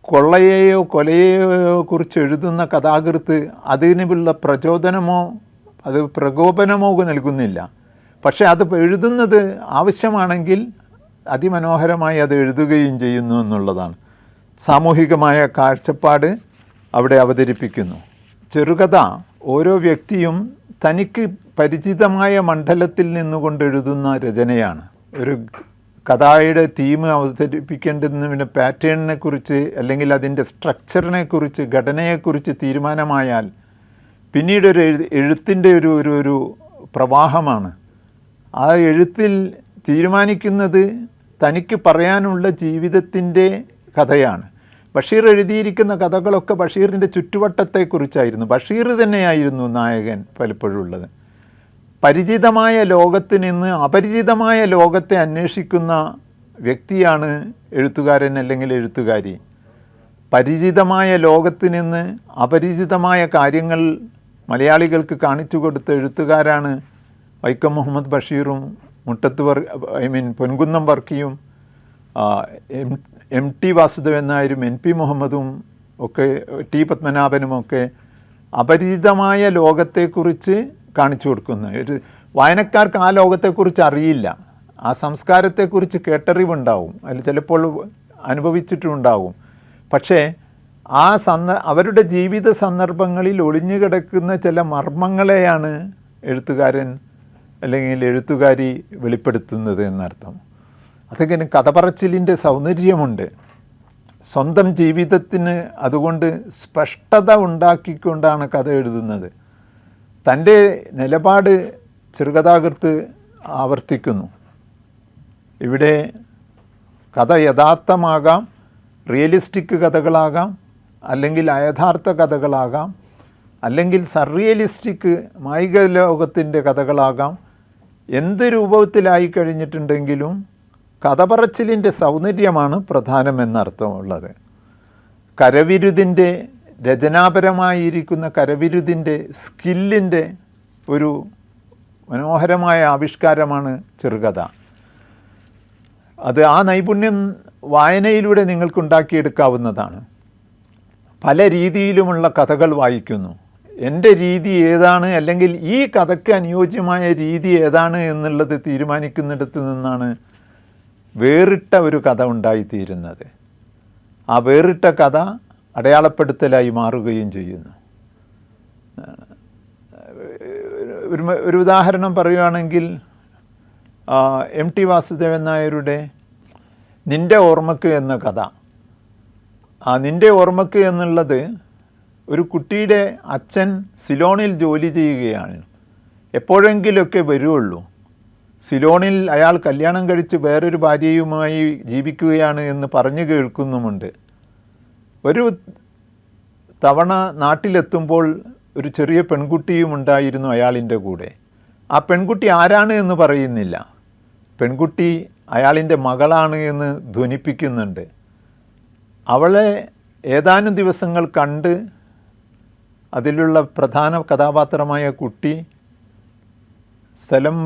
കൊള്ളയെയോ കൊലയെയോ കുറിച്ച് എഴുതുന്ന കഥാകൃത്ത് അതിനുള്ള പ്രചോദനമോ അത് പ്രകോപനമോ നൽകുന്നില്ല. പക്ഷേ അത് എഴുതുന്നത് ആവശ്യമാണെങ്കിൽ അതിമനോഹരമായി അത് എഴുതുകയും ചെയ്യുന്നു എന്നുള്ളതാണ്. സാമൂഹികമായ കാഴ്ചപ്പാട് അവിടെ അവതരിപ്പിക്കുന്നു. ചെറുകഥ ഓരോ വ്യക്തിയും തനിക്ക് പരിചിതമായ മണ്ഡലത്തിൽ നിന്നുകൊണ്ട് എഴുതുന്ന രചനയാണ്. ഒരു കഥയുടെ തീം അവതരിപ്പിക്കേണ്ടുന്നതിന് പാറ്റേണിനെ കുറിച്ച് അല്ലെങ്കിൽ അതിൻ്റെ സ്ട്രക്ചറിനെ കുറിച്ച്, ഘടനയെക്കുറിച്ച് തീരുമാനമായാൽ പിന്നീട് എഴുത്തിൻ്റെ ഒരു പ്രവാഹമാണ്. ആ എഴുത്തിൽ തീരുമാനിക്കുന്നത് തനിക്ക് പറയാനുള്ള ജീവിതത്തിൻ്റെ കഥയാണ്. ബഷീർ എഴുതിയിരിക്കുന്ന കഥകളൊക്കെ ബഷീറിൻ്റെ ചുറ്റുവട്ടത്തെക്കുറിച്ചായിരുന്നു. ബഷീർ തന്നെയായിരുന്നു നായകൻ പലപ്പോഴും ഉള്ളത്. പരിചിതമായ ലോകത്ത് നിന്ന് അപരിചിതമായ ലോകത്തെ അന്വേഷിക്കുന്ന വ്യക്തിയാണ് എഴുത്തുകാരൻ അല്ലെങ്കിൽ എഴുത്തുകാരി. പരിചിതമായ ലോകത്ത് നിന്ന് അപരിചിതമായ കാര്യങ്ങൾ മലയാളികൾക്ക് കാണിച്ചു കൊടുത്ത എഴുത്തുകാരാണ് വൈക്കം മുഹമ്മദ് ബഷീറും പൊൻകുന്നം വർക്കിയും MT വാസുദേവൻ നായരും NP മുഹമ്മദും ഒക്കെ T പത്മനാഭനുമൊക്കെ അപരിചിതമായ ലോകത്തെക്കുറിച്ച് കാണിച്ചു കൊടുക്കുന്നു. വായനക്കാർക്ക് ആ ലോകത്തെക്കുറിച്ച് അറിയില്ല, ആ സംസ്കാരത്തെക്കുറിച്ച് കേട്ടറിവുണ്ടാവും, അതിൽ ചിലപ്പോൾ അനുഭവിച്ചിട്ടുണ്ടാവും. പക്ഷേ അവരുടെ ജീവിത സന്ദർഭങ്ങളിൽ ഒളിഞ്ഞു കിടക്കുന്ന ചില മർമ്മങ്ങളെയാണ് എഴുത്തുകാരൻ അല്ലെങ്കിൽ എഴുത്തുകാരി വെളിപ്പെടുത്തുന്നത് എന്നർത്ഥം. അതൊക്കെ കഥ പറച്ചിലിൻ്റെ സൗന്ദര്യമുണ്ട്. സ്വന്തം ജീവിതത്തിന് അതുകൊണ്ട് സ്പഷ്ടത ഉണ്ടാക്കിക്കൊണ്ടാണ് കഥ എഴുതുന്നത്. തൻ്റെ നിലപാട് ചെറുകഥാകൃത്ത് ആവർത്തിക്കുന്നു. ഇവിടെ കഥ യഥാർത്ഥമാകാം, റിയലിസ്റ്റിക് കഥകളാകാം, അല്ലെങ്കിൽ അയഥാർത്ഥ കഥകളാകാം, അല്ലെങ്കിൽ സർറിയലിസ്റ്റിക് മായിക ലോകത്തിൻ്റെ കഥകളാകാം. എന്ത് രൂപത്തിലായി കഴിഞ്ഞിട്ടുണ്ടെങ്കിലും കഥ പറച്ചിലിൻ്റെ സൗന്ദര്യമാണ് പ്രധാനമെന്നർത്ഥമുള്ളത്. കരവിരുതിൻ്റെ രചനാപരമായിരിക്കുന്ന കരവിരുതിൻ്റെ സ്കില്ലിൻ്റെ ഒരു മനോഹരമായ ആവിഷ്കാരമാണ് ചെറുകഥ. അത് ആ നൈപുണ്യം വായനയിലൂടെ നിങ്ങൾക്കുണ്ടാക്കിയെടുക്കാവുന്നതാണ്. പല രീതിയിലുമുള്ള കഥകൾ വായിക്കുന്നു. എൻ്റെ രീതി ഏതാണ്, അല്ലെങ്കിൽ ഈ കഥയ്ക്ക് അനുയോജ്യമായ രീതി ഏതാണ് എന്നുള്ളത് തീരുമാനിക്കുന്നിടത്ത് നിന്നാണ് വേറിട്ട ഒരു കഥ ഉണ്ടായിത്തീരുന്നത്. ആ വേറിട്ട കഥ അടയാളപ്പെടുത്തലായി മാറുകയും ചെയ്യുന്നു. ഒരു ഉദാഹരണം പറയുകയാണെങ്കിൽ MT വാസുദേവൻ നായരുടെ നിൻ്റെ ഓർമ്മക്ക് എന്ന കഥ. ആ നിൻ്റെ ഓർമ്മക്ക് എന്നുള്ളത് ഒരു കുട്ടിയുടെ അച്ഛൻ സിലോണിൽ ജോലി ചെയ്യുകയാണ്. എപ്പോഴെങ്കിലുമൊക്കെ വരുള്ളൂ. സിലോണിൽ അയാൾ കല്യാണം കഴിച്ച് വേറൊരു ഭാര്യയുമായി ജീവിക്കുകയാണ് എന്ന് പറഞ്ഞു കേൾക്കുന്നുമുണ്ട്. ഒരു തവണ നാട്ടിലെത്തുമ്പോൾ ഒരു ചെറിയ പെൺകുട്ടിയും ഉണ്ടായിരുന്നു അയാളിൻ്റെ കൂടെ. ആ പെൺകുട്ടി ആരാണ് എന്ന് പറയുന്നില്ല. പെൺകുട്ടി അയാളിൻ്റെ മകളാണ് എന്ന് ധ്വനിപ്പിക്കുന്നുണ്ട്. അവളെ ഏതാനും ദിവസങ്ങൾ കണ്ട് അതിലുള്ള പ്രധാന കഥാപാത്രമായ കുട്ടി സ്ഥലം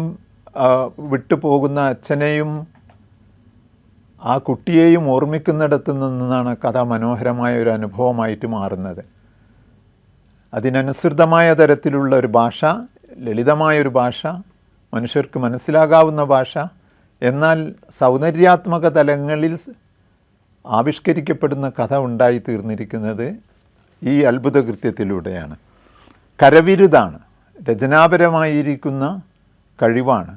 വിട്ടു പോകുന്ന അച്ഛനെയും ആ കുട്ടിയെയും ഓർമ്മിക്കുന്നിടത്തു നിന്നാണ് കഥ മനോഹരമായ ഒരു അനുഭവമായിട്ട് മാറുന്നത്. അതിനനുസൃതമായ തരത്തിലുള്ള ഒരു ഭാഷ, ലളിതമായൊരു ഭാഷ, മനുഷ്യർക്ക് മനസ്സിലാകാവുന്ന ഭാഷ, എന്നാൽ സൗന്ദര്യാത്മക തലങ്ങളിൽ ആവിഷ്കരിക്കപ്പെടുന്ന കഥ ഉണ്ടായി തീർന്നിരിക്കുന്നത് ഈ അത്ഭുതകൃത്യത്തിലൂടെയാണ്. കരവിരുതാണ്, രചനാപരമായിരിക്കുന്ന കഴിവാണ്.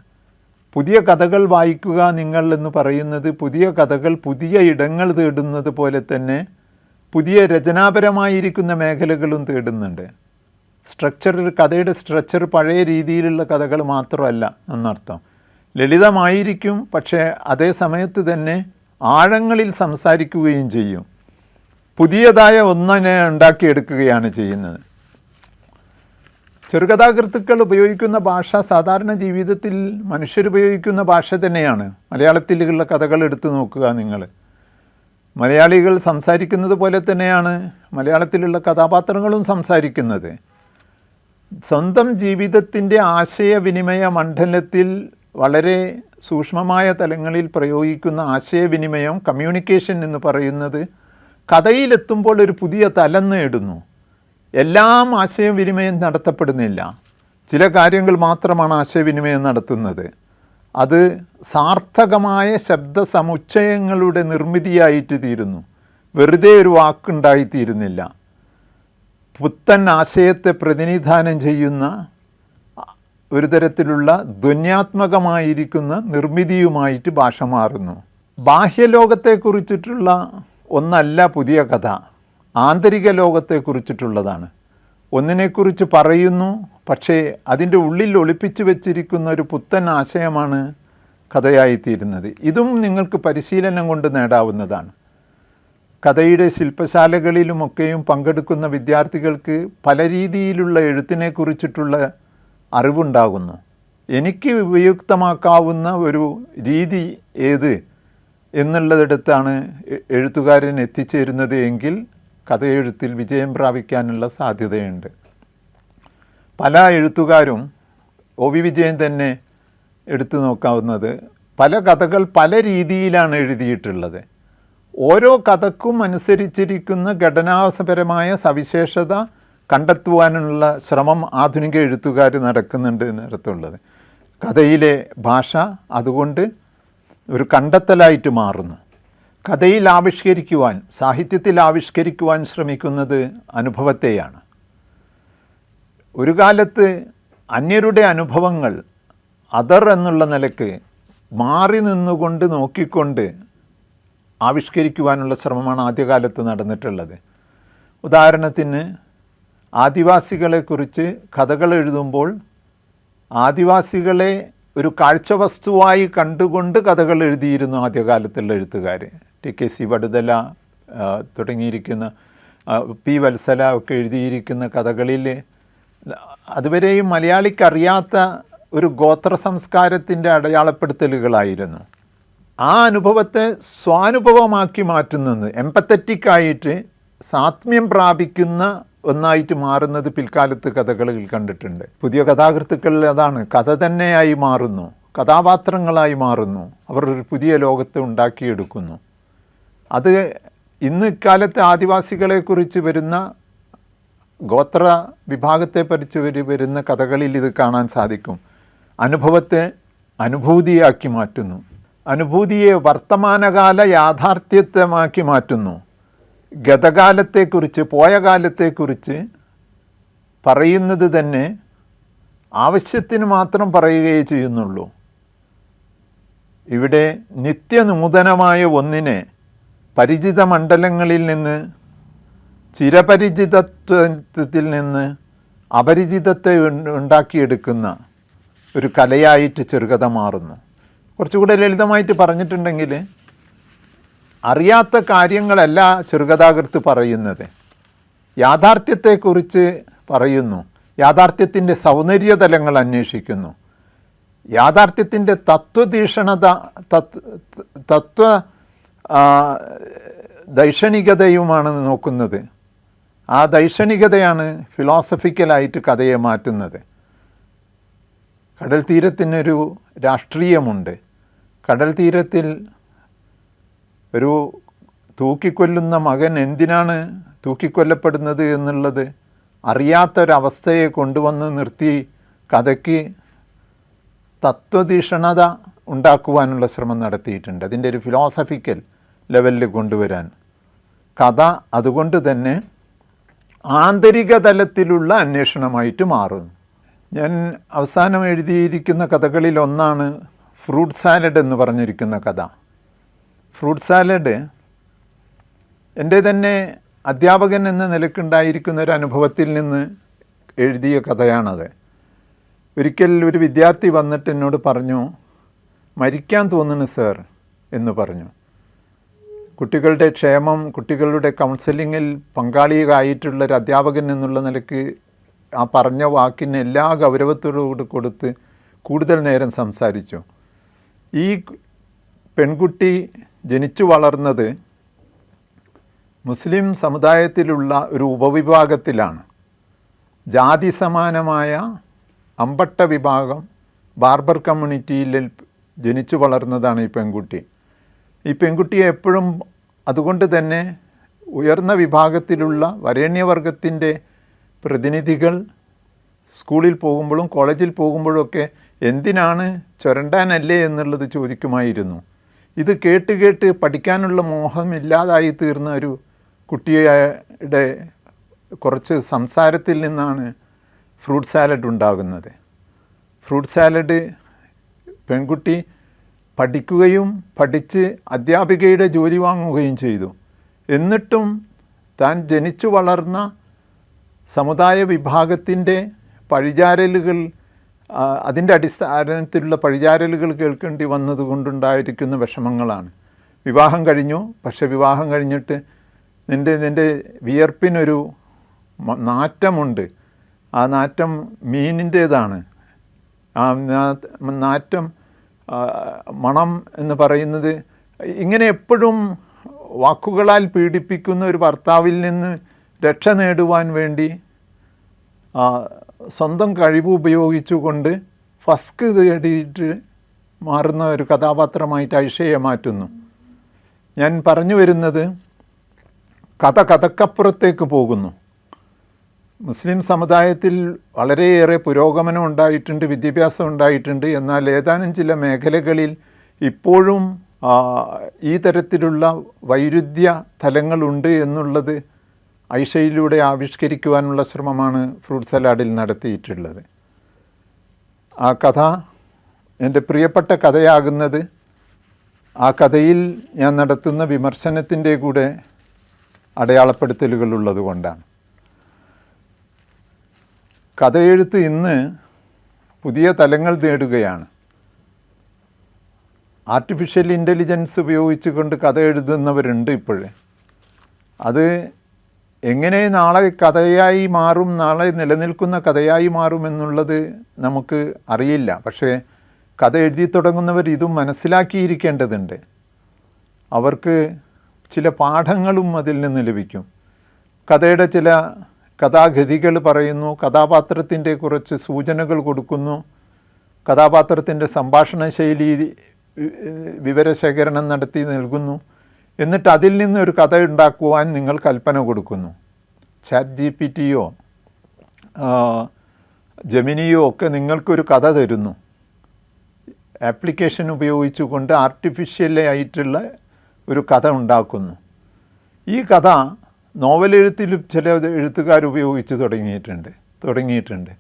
പുതിയ കഥകൾ വായിക്കുക നിങ്ങൾ എന്ന് പറയുന്നത് പുതിയ കഥകൾ പുതിയ ഇടങ്ങൾ തേടുന്നത് പോലെ തന്നെ പുതിയ രചനാപരമായിരിക്കുന്ന മേഖലകളും തേടുന്നുണ്ട്. കഥയുടെ സ്ട്രക്ചർ പഴയ രീതിയിലുള്ള കഥകൾ മാത്രമല്ല എന്നർത്ഥം. ലളിതമായിരിക്കും, പക്ഷേ അതേ സമയത്ത് തന്നെ ആഴങ്ങളിൽ സംസാരിക്കുകയും ചെയ്യും. പുതിയതായ ഒന്നിനെ ഉണ്ടാക്കിയെടുക്കുകയാണ് ചെയ്യുന്നത്. ചെറുകഥാകൃത്തുക്കൾ ഉപയോഗിക്കുന്ന ഭാഷ സാധാരണ ജീവിതത്തിൽ മനുഷ്യരുപയോഗിക്കുന്ന ഭാഷ തന്നെയാണ്. മലയാളത്തിലുള്ള കഥകൾ എടുത്തു നോക്കുക നിങ്ങൾ. മലയാളികൾ സംസാരിക്കുന്നത് പോലെ തന്നെയാണ് മലയാളത്തിലുള്ള കഥാപാത്രങ്ങളും സംസാരിക്കുന്നത്. സ്വന്തം ജീവിതത്തിൻ്റെ ആശയവിനിമയ മണ്ഡലത്തിൽ വളരെ സൂക്ഷ്മമായ തലങ്ങളിൽ പ്രയോഗിക്കുന്ന ആശയവിനിമയം, കമ്മ്യൂണിക്കേഷൻ എന്ന് പറയുന്നത് കഥയിലെത്തുമ്പോൾ ഒരു പുതിയ തലം നേടുന്നു. എല്ലാം ആശയവിനിമയം നടത്തപ്പെടുന്നില്ല. ചില കാര്യങ്ങൾ മാത്രമാണ് ആശയവിനിമയം നടത്തുന്നത്. അത് സാർത്ഥകമായ ശബ്ദ സമുച്ചയങ്ങളുടെ നിർമ്മിതിയായിട്ട് തീരുന്നു. വെറുതെ ഒരു വാക്കുണ്ടായിത്തീരുന്നില്ല. പുത്തൻ ആശയത്തെ പ്രതിനിധാനം ചെയ്യുന്ന ഒരു തരത്തിലുള്ള ധ്വന്യാത്മകമായിരിക്കുന്ന നിർമ്മിതിയുമായിട്ട് ഭാഷ മാറുന്നു. ബാഹ്യലോകത്തെക്കുറിച്ചിട്ടുള്ള ഒന്നല്ല പുതിയ കഥ, ആന്തരിക ലോകത്തെക്കുറിച്ചിട്ടുള്ളതാണ്. ഒന്നിനെക്കുറിച്ച് പറയുന്നു, പക്ഷേ അതിൻ്റെ ഉള്ളിൽ ഒളിപ്പിച്ചു വച്ചിരിക്കുന്ന ഒരു പുത്തൻ ആശയമാണ് കഥയായിത്തീരുന്നത്. ഇതും നിങ്ങൾക്ക് പരിശീലനം കൊണ്ട് നേടാവുന്നതാണ്. കഥയുടെ ശില്പശാലകളിലുമൊക്കെയും പങ്കെടുക്കുന്ന വിദ്യാർത്ഥികൾക്ക് പല രീതിയിലുള്ള എഴുത്തിനെക്കുറിച്ചിട്ടുള്ള അറിവുണ്ടാകുന്നു. എനിക്ക് ഉപയുക്തമാക്കാവുന്ന ഒരു രീതി ഏത് എന്നുള്ളതിടത്താണ് എഴുത്തുകാരൻ എത്തിച്ചേരുന്നത് എങ്കിൽ കഥയെഴുത്തിൽ വിജയം പ്രാപിക്കാനുള്ള സാധ്യതയുണ്ട്. പല എഴുത്തുകാരും, ഒ വി വിജയൻ തന്നെ എടുത്തു നോക്കാവുന്നത്, പല കഥകൾ പല രീതിയിലാണ് എഴുതിയിട്ടുള്ളത്. ഓരോ കഥക്കും അനുസരിച്ചിരിക്കുന്ന ഘടനാപരമായ സവിശേഷത കണ്ടെത്തുവാനുള്ള ശ്രമം ആധുനിക എഴുത്തുകാർ നടക്കുന്നുണ്ട് എന്നർത്ഥമുള്ളത്. കഥയിലെ ഭാഷ അതുകൊണ്ട് ഒരു കണ്ടെത്തലായിട്ട് മാറുന്നു. കഥയിൽ ആവിഷ്കരിക്കുവാൻ, സാഹിത്യത്തിൽ ആവിഷ്കരിക്കുവാൻ ശ്രമിക്കുന്നത് അനുഭവത്തെയാണ്. ഒരു കാലത്ത് അന്യരുടെ അനുഭവങ്ങൾ അതർ എന്നുള്ള നിലക്ക് മാറി നിന്നുകൊണ്ട് നോക്കിക്കൊണ്ട് ആവിഷ്കരിക്കുവാനുള്ള ശ്രമമാണ് ആദ്യകാലത്ത് നടന്നിട്ടുള്ളത്. ഉദാഹരണത്തിന് ആദിവാസികളെക്കുറിച്ച് കഥകൾ എഴുതുമ്പോൾ ആദിവാസികളെ ഒരു കാഴ്ചവസ്തുവായി കണ്ടുകൊണ്ട് കഥകൾ എഴുതിയിരുന്നു ആദ്യകാലത്തുള്ള എഴുത്തുകാർ. TKC Vaduthala തുടങ്ങിയിരിക്കുന്ന P. വത്സല ഒക്കെ എഴുതിയിരിക്കുന്ന കഥകളിൽ അതുവരെയും മലയാളിക്കറിയാത്ത ഒരു ഗോത്ര സംസ്കാരത്തിൻ്റെ അടയാളപ്പെടുത്തലുകളായിരുന്നു. ആ അനുഭവത്തെ സ്വാനുഭവമാക്കി മാറ്റുന്നത്, എമ്പത്തറ്റിക്കായിട്ട് സാത്മ്യം പ്രാപിക്കുന്ന ഒന്നായിട്ട് മാറുന്നത് പിൽക്കാലത്ത് കഥകളിൽ കണ്ടിട്ടുണ്ട്. പുതിയ കഥാകൃത്തുക്കളിൽ അതാണ്, കഥ തന്നെയായി മാറുന്നു, കഥാപാത്രങ്ങളായി മാറുന്നു, അവർ ഒരു പുതിയ ലോകത്തെ ഉണ്ടാക്കിയെടുക്കുന്നു. അത് ഇന്ന് ഇക്കാലത്ത് ആദിവാസികളെക്കുറിച്ച് വരുന്ന, ഗോത്ര വിഭാഗത്തെക്കുറിച്ച് വരുന്ന കഥകളിൽ ഇത് കാണാൻ സാധിക്കും. അനുഭവത്തെ അനുഭൂതിയാക്കി മാറ്റുന്നു, അനുഭൂതിയെ വർത്തമാനകാല യാഥാർത്ഥ്യത്വമാക്കി മാറ്റുന്നു. ഗതകാലത്തെക്കുറിച്ച്, പോയ കാലത്തെക്കുറിച്ച് പറയുന്നത് തന്നെ ആവശ്യത്തിന് മാത്രം പറയുകയേ ചെയ്യുന്നുള്ളൂ. ഇവിടെ നിത്യനൂതനമായ ഒന്നിനെ പരിചിത മണ്ഡലങ്ങളിൽ നിന്ന്, ചിരപരിചിതത്വത്തിൽ നിന്ന് അപരിചിതത്തെ ഉണ്ടാക്കിയെടുക്കുന്ന ഒരു കലയായിട്ട് ചെറുകഥ മാറുന്നു. കുറച്ചുകൂടെ ലളിതമായിട്ട് പറഞ്ഞിട്ടുണ്ടെങ്കിൽ, അറിയാത്ത കാര്യങ്ങളല്ല ചെറുകഥാകൃത്ത് പറയുന്നത്, യാഥാർത്ഥ്യത്തെക്കുറിച്ച് പറയുന്നു, യാഥാർത്ഥ്യത്തിൻ്റെ സൗന്ദര്യതലങ്ങൾ അന്വേഷിക്കുന്നു, യാഥാർത്ഥ്യത്തിൻ്റെ തത്വതീക്ഷണത, ദൈക്ഷണികതയുമാണ് നോക്കുന്നത്. ആ ദൈക്ഷണികതയാണ് ഫിലോസഫിക്കലായിട്ട് കഥയെ മാറ്റുന്നത്. കടൽ തീരത്തിനൊരു രാഷ്ട്രീയമുണ്ട്. കടൽ തീരത്തിൽ ഒരു തൂക്കിക്കൊല്ലുന്ന മകൻ എന്തിനാണ് തൂക്കിക്കൊല്ലപ്പെടുന്നത് എന്നുള്ളത് അറിയാത്തൊരവസ്ഥയെ കൊണ്ടുവന്ന് നിർത്തി കഥയ്ക്ക് തത്വതീക്ഷണത ഉണ്ടാക്കുവാനുള്ള ശ്രമം നടത്തിയിട്ടുണ്ട്. അതിൻ്റെ ഒരു ഫിലോസഫിക്കൽ ലെവലിൽ കൊണ്ടുവരാൻ കഥ അതുകൊണ്ട് തന്നെ ആന്തരിക തലത്തിലുള്ള അന്വേഷണമായിട്ട് മാറുന്നു. ഞാൻ അവസാനം എഴുതിയിരിക്കുന്ന കഥകളിൽ ഒന്നാണ് ഫ്രൂട്ട് സാലഡ് എന്ന് പറഞ്ഞിരിക്കുന്ന കഥ. ഫ്രൂട്ട് സാലഡ് എൻ്റെ തന്നെ അധ്യാപകൻ എന്ന നിലക്കുണ്ടായിരിക്കുന്ന ഒരു അനുഭവത്തിൽ നിന്ന് എഴുതിയ കഥയാണത്. ഒരിക്കൽ ഒരു വിദ്യാർത്ഥി വന്നിട്ട് എന്നോട് പറഞ്ഞു, മരിക്കാൻ തോന്നുന്നു സർ എന്ന് പറഞ്ഞു. കുട്ടികളുടെ ക്ഷേമം, കുട്ടികളുടെ കൗൺസിലിങ്ങിൽ പങ്കാളിയായിട്ടുള്ളൊരു അധ്യാപകൻ എന്നുള്ള നിലയ്ക്ക് ആ പറഞ്ഞ വാക്കിന് എല്ലാ ഗൗരവത്തോടുകൂടി കൊടുത്ത് കൂടുതൽ നേരം സംസാരിച്ചു. ഈ പെൺകുട്ടി ജനിച്ചു വളർന്നത് മുസ്ലിം സമുദായത്തിലുള്ള ഒരു ഉപവിഭാഗത്തിലാണ്. ജാതി സമാനമായ അമ്പട്ട വിഭാഗം, ബാർബർ കമ്മ്യൂണിറ്റിയിൽ ജനിച്ചു വളർന്നതാണ് ഈ പെൺകുട്ടി. ഈ പെൺകുട്ടിയെ എപ്പോഴും അതുകൊണ്ട് തന്നെ ഉയർന്ന വിഭാഗത്തിലുള്ള വരേണ്യവർഗത്തിൻ്റെ പ്രതിനിധികൾ സ്കൂളിൽ പോകുമ്പോഴും കോളേജിൽ പോകുമ്പോഴൊക്കെ എന്തിനാണ് ചുരണ്ടാനല്ലേ എന്നുള്ളത് ചോദിക്കുമായിരുന്നു. ഇത് കേട്ട് കേട്ട് പഠിക്കാനുള്ള മോഹമില്ലാതായി തീർന്ന ഒരു കുട്ടിയുടെ കുറച്ച് സംസാരത്തിൽ നിന്നാണ് ഫ്രൂട്ട് സാലഡ് ഉണ്ടാകുന്നത്. ഫ്രൂട്ട് സാലഡ് പെൺകുട്ടി പഠിക്കുകയും പഠിച്ച് അധ്യാപികയുടെ ജോലി വാങ്ങുകയും ചെയ്തു. എന്നിട്ടും താൻ ജനിച്ചു വളർന്ന സമുദായ വിഭാഗത്തിൻ്റെ പഴിചാരലുകൾ, അതിൻ്റെ അടിസ്ഥാനത്തിലുള്ള പഴിചാരലുകൾ കേൾക്കേണ്ടി വന്നതുകൊണ്ടുണ്ടായിരിക്കുന്ന വിഷമങ്ങളാണ്. വിവാഹം കഴിഞ്ഞു, പക്ഷെ വിവാഹം കഴിഞ്ഞിട്ട് നിൻ്റെ വിയർപ്പിനൊരു നാറ്റമുണ്ട്. ആ നാറ്റം മീനിൻ്റേതാണ്. ആ നാറ്റം മണം എന്ന് പറയുന്നത് ഇങ്ങനെ എപ്പോഴും വാക്കുകളാൽ പീഡിപ്പിക്കുന്ന ഒരു ഭർത്താവിൽ നിന്ന് രക്ഷ നേടുവാൻ വേണ്ടി സ്വന്തം കഴിവ് ഉപയോഗിച്ചുകൊണ്ട് ഫസ്ക് തേടിയിട്ട് മാറുന്ന ഒരു കഥാപാത്രമായിട്ട് ഐഷയെ മാറ്റുന്നു. ഞാൻ പറഞ്ഞു വരുന്നത് കഥക്കപ്പുറത്തേക്ക് പോകുന്നു. മുസ്ലിം സമുദായത്തിൽ വളരെയേറെ പുരോഗമനം ഉണ്ടായിട്ടുണ്ട്, വിദ്യാഭ്യാസം ഉണ്ടായിട്ടുണ്ട്. എന്നാൽ ഏതാനും ചില മേഖലകളിൽ ഇപ്പോഴും ഈ തരത്തിലുള്ള വൈരുദ്ധ്യ തലങ്ങളുണ്ട് എന്നുള്ളത് ഐഷയിലൂടെ ആവിഷ്കരിക്കുവാനുള്ള ശ്രമമാണ് ഫ്രൂട്ട് സലാഡിൽ നടത്തിയിട്ടുള്ളത്. ആ കഥ എൻ്റെ പ്രിയപ്പെട്ട കഥയാകുന്നത് ആ കഥയിൽ ഞാൻ നടത്തുന്ന വിമർശനത്തിൻ്റെ കൂടെ അടയാളപ്പെടുത്തലുകളുള്ളത് കൊണ്ടാണ്. കഥയെഴുത്ത് ഇന്ന് പുതിയ തലങ്ങൾ നേടുകയാണ്. ആർട്ടിഫിഷ്യൽ ഇൻ്റലിജൻസ് ഉപയോഗിച്ചുകൊണ്ട് കഥ എഴുതുന്നവരുണ്ട് ഇപ്പോഴേ. അത് എങ്ങനെ നാളെ കഥയായി മാറും, നാളെ നിലനിൽക്കുന്ന കഥയായി മാറുമെന്നുള്ളത് നമുക്ക് അറിയില്ല. പക്ഷേ കഥ എഴുതി തുടങ്ങുന്നവർ ഇതും മനസ്സിലാക്കിയിരിക്കേണ്ടതുണ്ട്. അവർക്ക് ചില പാഠങ്ങളും അതിൽ നിന്ന് ലഭിക്കും. കഥയുടെ ചില കഥാഗതികൾ പറയുന്നു, കഥാപാത്രത്തിൻ്റെ കുറച്ച് സൂചനകൾ കൊടുക്കുന്നു, കഥാപാത്രത്തിൻ്റെ സംഭാഷണ ശൈലി വിവരശേഖരണം നടത്തി നൽകുന്നു. എന്നിട്ട് അതിൽ നിന്ന് ഒരു കഥ ഉണ്ടാക്കുവാൻ നിങ്ങൾ കൽപ്പന കൊടുക്കുന്നു. ChatGPT ജെമിനിയോ ഒക്കെ നിങ്ങൾക്കൊരു കഥ തരുന്നു. ആപ്ലിക്കേഷൻ ഉപയോഗിച്ചുകൊണ്ട് ആർട്ടിഫിഷ്യലായിട്ടുള്ള ഒരു കഥ ഉണ്ടാക്കുന്നു. ഈ കഥ നോവലെഴുത്തിലും ചില എഴുത്തുകാർ ഉപയോഗിച്ച് തുടങ്ങിയിട്ടുണ്ട്.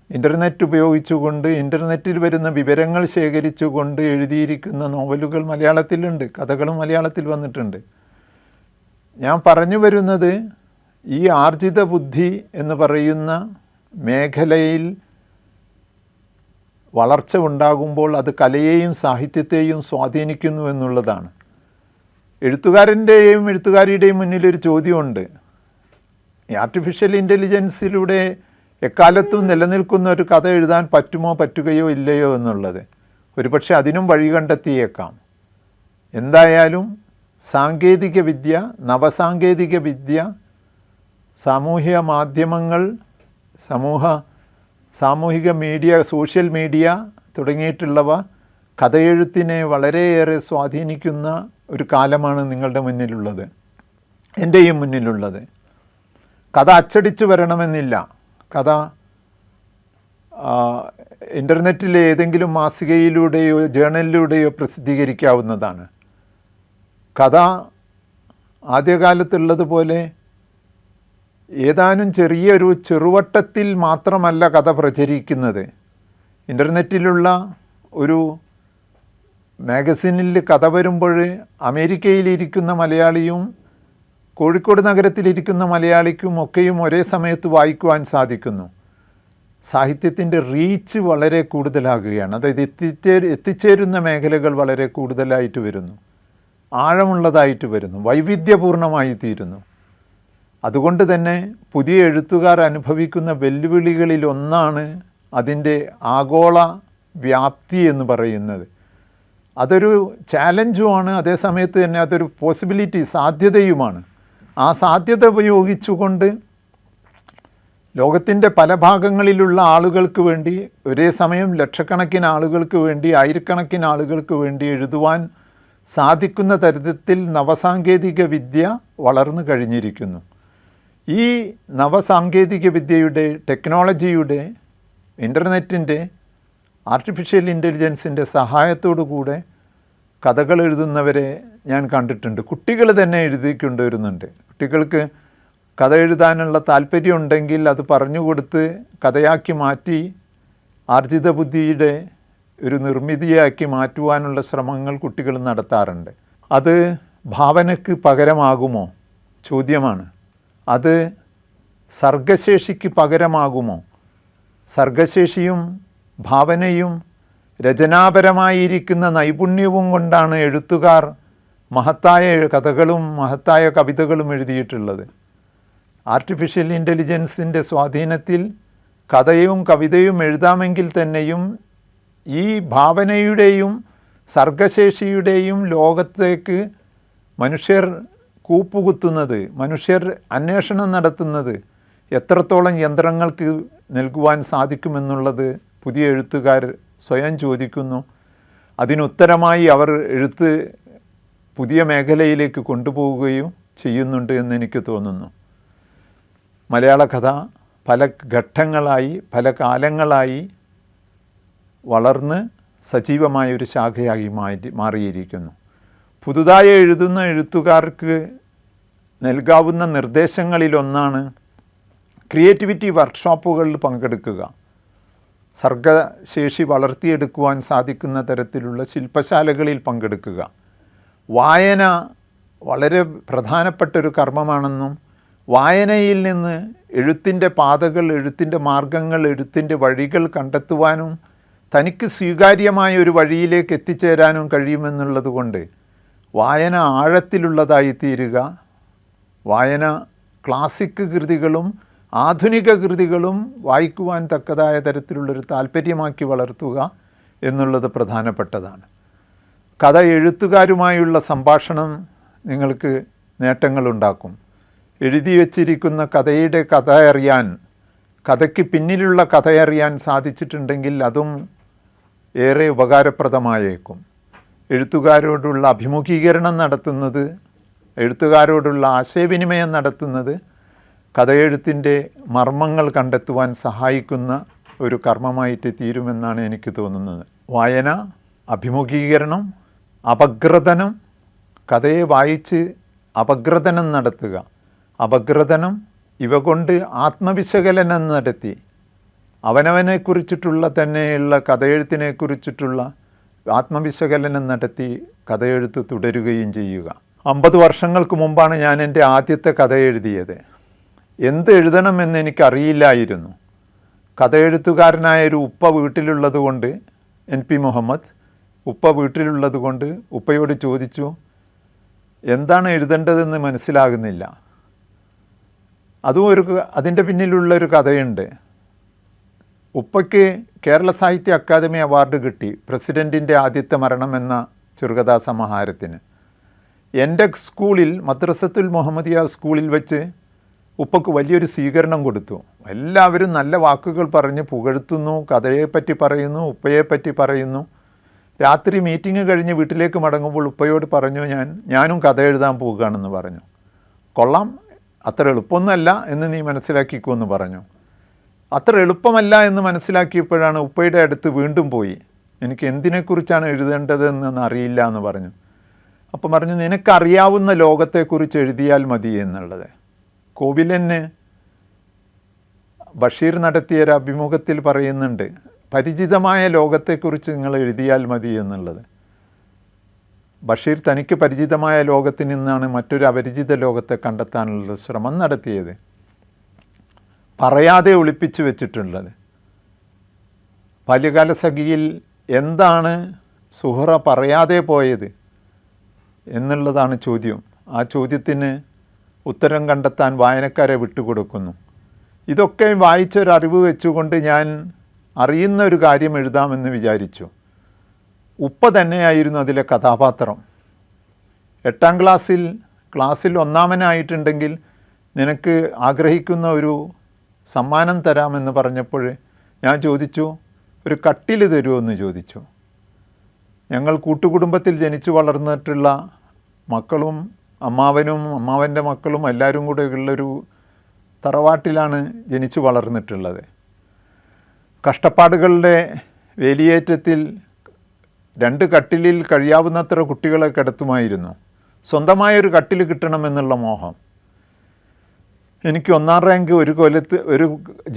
ഇൻ്റർനെറ്റ് ഉപയോഗിച്ചുകൊണ്ട് ഇൻ്റർനെറ്റിൽ വരുന്ന വിവരങ്ങൾ ശേഖരിച്ചുകൊണ്ട് എഴുതിയിരിക്കുന്ന നോവലുകൾ മലയാളത്തിലുണ്ട്, കഥകളും മലയാളത്തിൽ വന്നിട്ടുണ്ട്. ഞാൻ പറഞ്ഞു വരുന്നത് ഈ ആർജിത ബുദ്ധി എന്ന് പറയുന്ന മേഖലയിൽ വളർച്ച ഉണ്ടാകുമ്പോൾ അത് കലയെയും സാഹിത്യത്തെയും സ്വാധീനിക്കുന്നു എന്നുള്ളതാണ്. എഴുത്തുകാരിയുടെയും മുന്നിലൊരു ചോദ്യമുണ്ട്. ഈ ആർട്ടിഫിഷ്യൽ ഇൻ്റലിജൻസിലൂടെ എക്കാലത്തും നിലനിൽക്കുന്ന ഒരു കഥ എഴുതാൻ പറ്റുകയോ ഇല്ലയോ എന്നുള്ളത്. ഒരുപക്ഷെ അതിനും വഴി കണ്ടെത്തിയേക്കാം. എന്തായാലും സാങ്കേതികവിദ്യ, നവസാങ്കേതികവിദ്യ, സാമൂഹിക മാധ്യമങ്ങൾ, സാമൂഹിക മീഡിയ, സോഷ്യൽ മീഡിയ തുടങ്ങിയിട്ടുള്ളവ കഥയെഴുത്തിനെ വളരെയേറെ സ്വാധീനിക്കുന്ന ഒരു കാലമാണ് നിങ്ങളുടെ മുന്നിലുള്ളത്, എൻ്റെയും മുന്നിലുള്ളത്. കഥ അച്ചടിച്ചു വരണമെന്നില്ല. കഥ ഇൻ്റർനെറ്റിലെ ഏതെങ്കിലും മാസികയിലൂടെയോ ജേണലിലൂടെയോ പ്രസിദ്ധീകരിക്കാവുന്നതാണ്. കഥ ആദ്യകാലത്തുള്ളതുപോലെ ഏതാനും ചെറിയൊരു ചെറുവട്ടത്തിൽ മാത്രമല്ല കഥ പ്രചരിക്കുന്നത്. ഇൻ്റർനെറ്റിലുള്ള ഒരു മാഗസിനിൽ കഥ വരുമ്പോൾ അമേരിക്കയിലിരിക്കുന്ന മലയാളിയും കോഴിക്കോട് നഗരത്തിലിരിക്കുന്ന മലയാളിക്കും ഒക്കെയും ഒരേ സമയത്ത് വായിക്കുവാൻ സാധിക്കുന്നു. സാഹിത്യത്തിൻ്റെ റീച്ച് വളരെ കൂടുതലാകുകയാണ്. അതായത് എത്തിച്ചേരുന്ന മേഖലകൾ വളരെ കൂടുതലായിട്ട് വരുന്നു, ആഴമുള്ളതായിട്ട് വരുന്നു, വൈവിധ്യപൂർണമായി തീരുന്നു. അതുകൊണ്ട് തന്നെ പുതിയ എഴുത്തുകാർ അനുഭവിക്കുന്ന വെല്ലുവിളികളിലൊന്നാണ് അതിൻ്റെ ആഗോള വ്യാപ്തി എന്ന് പറയുന്നത്. അതൊരു ചാലഞ്ചുമാണ്, അതേസമയത്ത് തന്നെ അതൊരു പോസിബിലിറ്റി, സാധ്യതയുമാണ്. ആ സാധ്യത ഉപയോഗിച്ചുകൊണ്ട് ലോകത്തിൻ്റെ പല ഭാഗങ്ങളിലുള്ള ആളുകൾക്ക് വേണ്ടി, ഒരേ സമയം ലക്ഷക്കണക്കിന് ആളുകൾക്ക് വേണ്ടി, ആയിരക്കണക്കിന് ആളുകൾക്ക് വേണ്ടി എഴുതുവാൻ സാധിക്കുന്ന തരത്തിൽ നവസാങ്കേതിക വിദ്യ വളർന്നു കഴിഞ്ഞിരിക്കുന്നു. ഈ നവസാങ്കേതിക വിദ്യയുടെ, ടെക്നോളജിയുടെ, ഇൻ്റർനെറ്റിൻ്റെ, ആർട്ടിഫിഷ്യൽ ഇൻ്റലിജൻസിൻ്റെ സഹായത്തോടു കൂടെ കഥകൾ എഴുതുന്നവരെ ഞാൻ കണ്ടിട്ടുണ്ട്. കുട്ടികൾ തന്നെ എഴുതിക്കൊണ്ടുവരുന്നുണ്ട്. കുട്ടികൾക്ക് കഥ എഴുതാനുള്ള താല്പര്യമുണ്ടെങ്കിൽ അത് പറഞ്ഞുകൊടുത്ത് കഥയാക്കി മാറ്റി ആർജിത ബുദ്ധിയുടെ ഒരു നിർമ്മിതിയാക്കി മാറ്റുവാനുള്ള ശ്രമങ്ങൾ കുട്ടികൾ നടത്താറുണ്ട്. അത് ഭാവനയ്ക്ക് പകരമാകുമോ ചോദ്യമാണ്. അത് സർഗശേഷിക്ക് പകരമാകുമോ? സർഗശേഷിയും ഭാവനയും രചനാപരമായിരിക്കുന്ന നൈപുണ്യവും കൊണ്ടാണ് എഴുത്തുകാർ മഹത്തായ കഥകളും മഹത്തായ കവിതകളും എഴുതിയിട്ടുള്ളത്. ആർട്ടിഫിഷ്യൽ ഇൻ്റലിജൻസിൻ്റെ സ്വാധീനത്തിൽ കഥയും കവിതയും എഴുതാമെങ്കിൽ തന്നെയും ഈ ഭാവനയുടെയും സർഗശേഷിയുടെയും ലോകത്തേക്ക് മനുഷ്യർ കൂപ്പുകുത്തുന്നത്, മനുഷ്യർ അന്വേഷണം നടത്തുന്നത് എത്രത്തോളം യന്ത്രങ്ങൾക്ക് നൽകുവാൻ സാധിക്കുമെന്നുള്ളത് പുതിയ എഴുത്തുകാർ സ്വയം ചോദിക്കുന്നു. അതിനുത്തരമായി അവർ എഴുത്ത് പുതിയ മേഖലയിലേക്ക് കൊണ്ടുപോവുകയും ചെയ്യുന്നുണ്ട് എന്നെനിക്ക് തോന്നുന്നു. മലയാള കഥ പല ഘട്ടങ്ങളായി, പല കാലങ്ങളായി വളർന്ന് സജീവമായൊരു ശാഖയായി മാറിയിരിക്കുന്നു. പുതുതായി എഴുതുന്ന എഴുത്തുകാർക്ക് നൽകാവുന്ന നിർദ്ദേശങ്ങളിലൊന്നാണ് ക്രിയേറ്റിവിറ്റി വർക്ക്ഷോപ്പുകളിൽ പങ്കെടുക്കുക. സർഗശേഷി വളർത്തിയെടുക്കുവാൻ സാധിക്കുന്ന തരത്തിലുള്ള ശില്പശാലകളിൽ പങ്കെടുക്കുക. വായന വളരെ പ്രധാനപ്പെട്ടൊരു കർമ്മമാണെന്നും വായനയിൽ നിന്ന് എഴുത്തിൻ്റെ പാതകൾ, എഴുത്തിൻ്റെ മാർഗങ്ങൾ, എഴുത്തിൻ്റെ വഴികൾ കണ്ടെത്തുവാനും തനിക്ക് സ്വീകാര്യമായ ഒരു വഴിയിലേക്ക് എത്തിച്ചേരാനും കഴിയുമെന്നുള്ളത് കൊണ്ട് വായന ആഴത്തിലുള്ളതായി തീരുക, വായന ക്ലാസിക് കൃതികളും ആധുനിക കൃതികളും വായിക്കുവാൻ തക്കതായ തരത്തിലുള്ളൊരു താല്പര്യമാക്കി വളർത്തുക എന്നുള്ളത് പ്രധാനപ്പെട്ടതാണ്. കഥ എഴുത്തുകാരുമായുള്ള സംഭാഷണം നിങ്ങൾക്ക് നേട്ടങ്ങളുണ്ടാക്കും. എഴുതി വച്ചിരിക്കുന്ന കഥയുടെ കഥ അറിയാൻ, കഥയ്ക്ക് പിന്നിലുള്ള കഥയറിയാൻ സാധിച്ചിട്ടുണ്ടെങ്കിൽ അതും ഏറെ ഉപകാരപ്രദമായേക്കും. എഴുത്തുകാരോടുള്ള അഭിമുഖീകരണം നടത്തുന്നത്, എഴുത്തുകാരോടുള്ള ആശയവിനിമയം നടത്തുന്നത് കഥയെഴുത്തിൻ്റെ മർമ്മങ്ങൾ കണ്ടെത്തുവാൻ സഹായിക്കുന്ന ഒരു കർമ്മമായിട്ട് തീരുമെന്നാണ് എനിക്ക് തോന്നുന്നത്. വായന, അഭിമുഖീകരണം, അപഗ്രഥനം, കഥയെ വായിച്ച് അപഗ്രഥനം നടത്തുക, അപഗ്രഥനം, ഇവ കൊണ്ട് ആത്മവിശകലനം നടത്തി അവനവനെക്കുറിച്ചിട്ടുള്ള തന്നെയുള്ള കഥയെഴുത്തിനെക്കുറിച്ചിട്ടുള്ള ആത്മവിശകലനം നടത്തി കഥയെഴുത്ത് തുടരുകയും ചെയ്യുക. 50 വർഷങ്ങൾക്ക് മുമ്പാണ് ഞാൻ എൻ്റെ ആദ്യത്തെ കഥ എഴുതിയത്. എന്ത് എഴുതണമെന്ന് എനിക്കറിയില്ലായിരുന്നു. കഥ എഴുത്തുകാരനായൊരു ഉപ്പ വീട്ടിലുള്ളത് കൊണ്ട്, NP മുഹമ്മദ് ഉപ്പ വീട്ടിലുള്ളത് കൊണ്ട് ഉപ്പയോട് ചോദിച്ചു, എന്താണ് എഴുതേണ്ടതെന്ന് മനസ്സിലാകുന്നില്ല. അതും അതിൻ്റെ പിന്നിലുള്ളൊരു കഥയുണ്ട്. ഉപ്പയ്ക്ക് കേരള സാഹിത്യ അക്കാദമി അവാർഡ് കിട്ടി, പ്രസിഡൻറ്റിൻ്റെ ആദ്യത്തെ മരണം എന്ന ചെറുകഥാ സമാഹാരത്തിന്. എൻ്റെ സ്കൂളിൽ, മദ്രസത്തുൽ മുഹമ്മദിയ സ്കൂളിൽ വെച്ച് ഉപ്പയ്ക്ക് വലിയൊരു സ്വീകരണം കൊടുത്തു. എല്ലാവരും നല്ല വാക്കുകൾ പറഞ്ഞ് പുകഴ്ത്തുന്നു, കഥയെപ്പറ്റി പറയുന്നു, ഉപ്പയെപ്പറ്റി പറയുന്നു. രാത്രി മീറ്റിംഗ് കഴിഞ്ഞ് വീട്ടിലേക്ക് മടങ്ങുമ്പോൾ ഉപ്പയോട് പറഞ്ഞു, ഞാനും കഥ എഴുതാൻ പോവുകയാണെന്ന് പറഞ്ഞു. കൊള്ളാം, അത്ര എളുപ്പമൊന്നുമല്ല എന്ന് നീ മനസ്സിലാക്കിക്കുമെന്ന് പറഞ്ഞു. അത്ര എളുപ്പമല്ല എന്ന് മനസ്സിലാക്കിയപ്പോഴാണ് ഉപ്പയുടെ അടുത്ത് വീണ്ടും പോയി, എനിക്ക് എന്തിനെക്കുറിച്ചാണ് എഴുതേണ്ടതെന്ന് അറിയില്ല എന്ന് പറഞ്ഞു. അപ്പം പറഞ്ഞു, നിനക്കറിയാവുന്ന ലോകത്തെക്കുറിച്ച് എഴുതിയാൽ മതി എന്നുള്ളത്. കോവിലന് ബഷീർ നടത്തിയ ഒരു അഭിമുഖത്തിൽ പറയുന്നുണ്ട്, പരിചിതമായ ലോകത്തെക്കുറിച്ച് നിങ്ങൾ എഴുതിയാൽ മതി എന്നുള്ളത്. ബഷീർ തനിക്ക് പരിചിതമായ ലോകത്തിൽ നിന്നാണ് മറ്റൊരു അപരിചിത ലോകത്തെ കണ്ടെത്താനുള്ള ശ്രമം നടത്തിയത്, പറയാതെ ഒളിപ്പിച്ചു വെച്ചിട്ടുള്ളത്. ബാല്യകാലസഖിയിൽ എന്താണ് സുഹറ പറയാതെ പോയത് എന്നുള്ളതാണ് ചോദ്യം. ആ ചോദ്യത്തിന് ഉത്തരം കണ്ടെത്താൻ വായനക്കാരെ വിട്ടുകൊടുക്കുന്നു. ഇതൊക്കെ വായിച്ചൊരറിവ് വെച്ചുകൊണ്ട് ഞാൻ അറിയുന്ന ഒരു കാര്യം എഴുതാമെന്ന് വിചാരിച്ചു. ഉപ്പ തന്നെയായിരുന്നു അതിലെ കഥാപാത്രം. 8ാം ക്ലാസ്സിൽ ഒന്നാമനായിട്ടുണ്ടെങ്കിൽ നിനക്ക് ആഗ്രഹിക്കുന്ന ഒരു സമ്മാനം തരാമെന്ന് പറഞ്ഞപ്പോൾ ഞാൻ ചോദിച്ചു, ഒരു കട്ടിൽ തരുമോ എന്ന് ചോദിച്ചു. ഞങ്ങൾ കൂട്ടുകുടുംബത്തിൽ ജനിച്ചു വളർന്നിട്ടുള്ള മക്കളും അമ്മാവനും അമ്മാവൻ്റെ മക്കളും എല്ലാവരും കൂടെ ഉള്ളൊരു തറവാട്ടിലാണ് ജനിച്ചു വളർന്നിട്ടുള്ളത്. കഷ്ടപ്പാടുകളുടെ വേലിയേറ്റത്തിൽ 2 കട്ടിലിൽ കഴിയാവുന്നത്ര കുട്ടികളെ കിടത്തുമായിരുന്നു. സ്വന്തമായൊരു കട്ടിൽ കിട്ടണമെന്നുള്ള മോഹം. എനിക്ക് 1-ാം റാങ്ക് ഒരു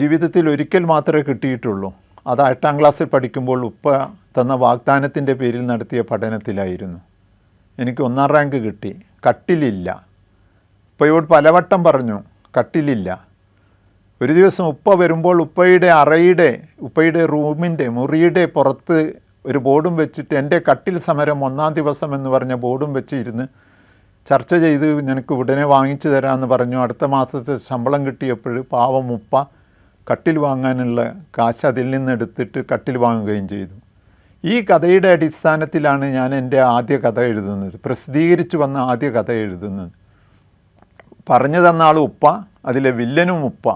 ജീവിതത്തിൽ ഒരിക്കൽ മാത്രമേ കിട്ടിയിട്ടുള്ളൂ. അത് 8-ാം ക്ലാസ്സിൽ പഠിക്കുമ്പോൾ ഉപ്പ തന്ന വാഗ്ദാനത്തിൻ്റെ പേരിൽ നടത്തിയ പഠനത്തിലായിരുന്നു. എനിക്ക് 1-ാം റാങ്ക് കിട്ടി. കട്ടിലില്ല. ഉപ്പയോട് പലവട്ടം പറഞ്ഞു കട്ടിലില്ല. ഒരു ദിവസം ഉപ്പ വരുമ്പോൾ ഉപ്പയുടെ റൂമിൻ്റെ മുറിയുടെ പുറത്ത് ഒരു ബോർഡും വെച്ചിട്ട് എൻ്റെ കട്ടിൽ സമരം 1-ാം ദിവസം എന്ന് പറഞ്ഞ ബോർഡും വെച്ച് ഇരുന്ന് ചർച്ച ചെയ്ത് നിനക്ക് ഉടനെ വാങ്ങിച്ചു തരാമെന്ന് പറഞ്ഞു. അടുത്ത മാസത്തെ ശമ്പളം കിട്ടിയപ്പോൾ പാവം ഉപ്പ കട്ടിൽ വാങ്ങാനുള്ള കാശ് അതിൽ നിന്നെടുത്തിട്ട് കട്ടിൽ വാങ്ങുകയും ചെയ്തു. ഈ കഥയുടെ അടിസ്ഥാനത്തിലാണ് ഞാൻ എൻ്റെ ആദ്യ കഥ എഴുതുന്നത്, പ്രസിദ്ധീകരിച്ചു വന്ന ആദ്യ കഥ എഴുതുന്നത്. പറഞ്ഞു തന്ന ആൾ ഉപ്പ, അതിലെ വില്ലനും ഉപ്പ.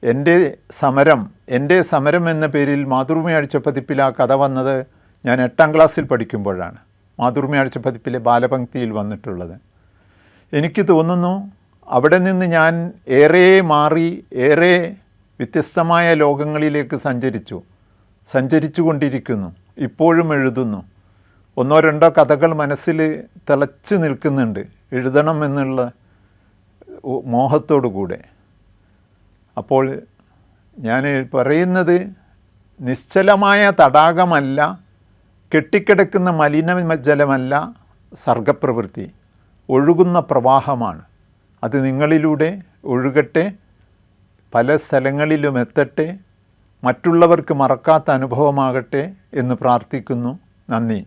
എൻ്റെ സമരം എന്ന പേരിൽ മാതൃഭൂമി ആഴ്ചപ്പതിപ്പിൽ ആ കഥ വന്നത് ഞാൻ 8-ാം ക്ലാസ്സിൽ പഠിക്കുമ്പോഴാണ്. മാതൃഭൂമി ആഴ്ചപ്പതിപ്പിലെ ബാലപംക്തിയിൽ വന്നിട്ടുള്ളത്. എനിക്ക് തോന്നുന്നു അവിടെ നിന്ന് ഞാൻ ഏറെ വ്യത്യസ്തമായ ലോകങ്ങളിലേക്ക് സഞ്ചരിച്ചു കൊണ്ടിരിക്കുന്നു. ഇപ്പോഴും എഴുതുന്നു. 1-2 കഥകൾ മനസ്സിൽ തിളച്ച് നിൽക്കുന്നുണ്ട്, എഴുതണം എന്നുള്ള മോഹത്തോടു കൂടെ. അപ്പോൾ ഞാൻ പറയുന്നത് നിശ്ചലമായ തടാകമല്ല, കെട്ടിക്കിടക്കുന്ന മലിനജലമല്ല സർഗപ്രവൃത്തി, ഒഴുകുന്ന പ്രവാഹമാണ്. അത് നിങ്ങളിലൂടെ ഒഴുകട്ടെ, പല സ്ഥലങ്ങളിലും എത്തട്ടെ, മറ്റുള്ളവർക്ക് മറക്കാത്ത അനുഭവമാകട്ടെ എന്ന് പ്രാർത്ഥിക്കുന്നു. നന്ദി.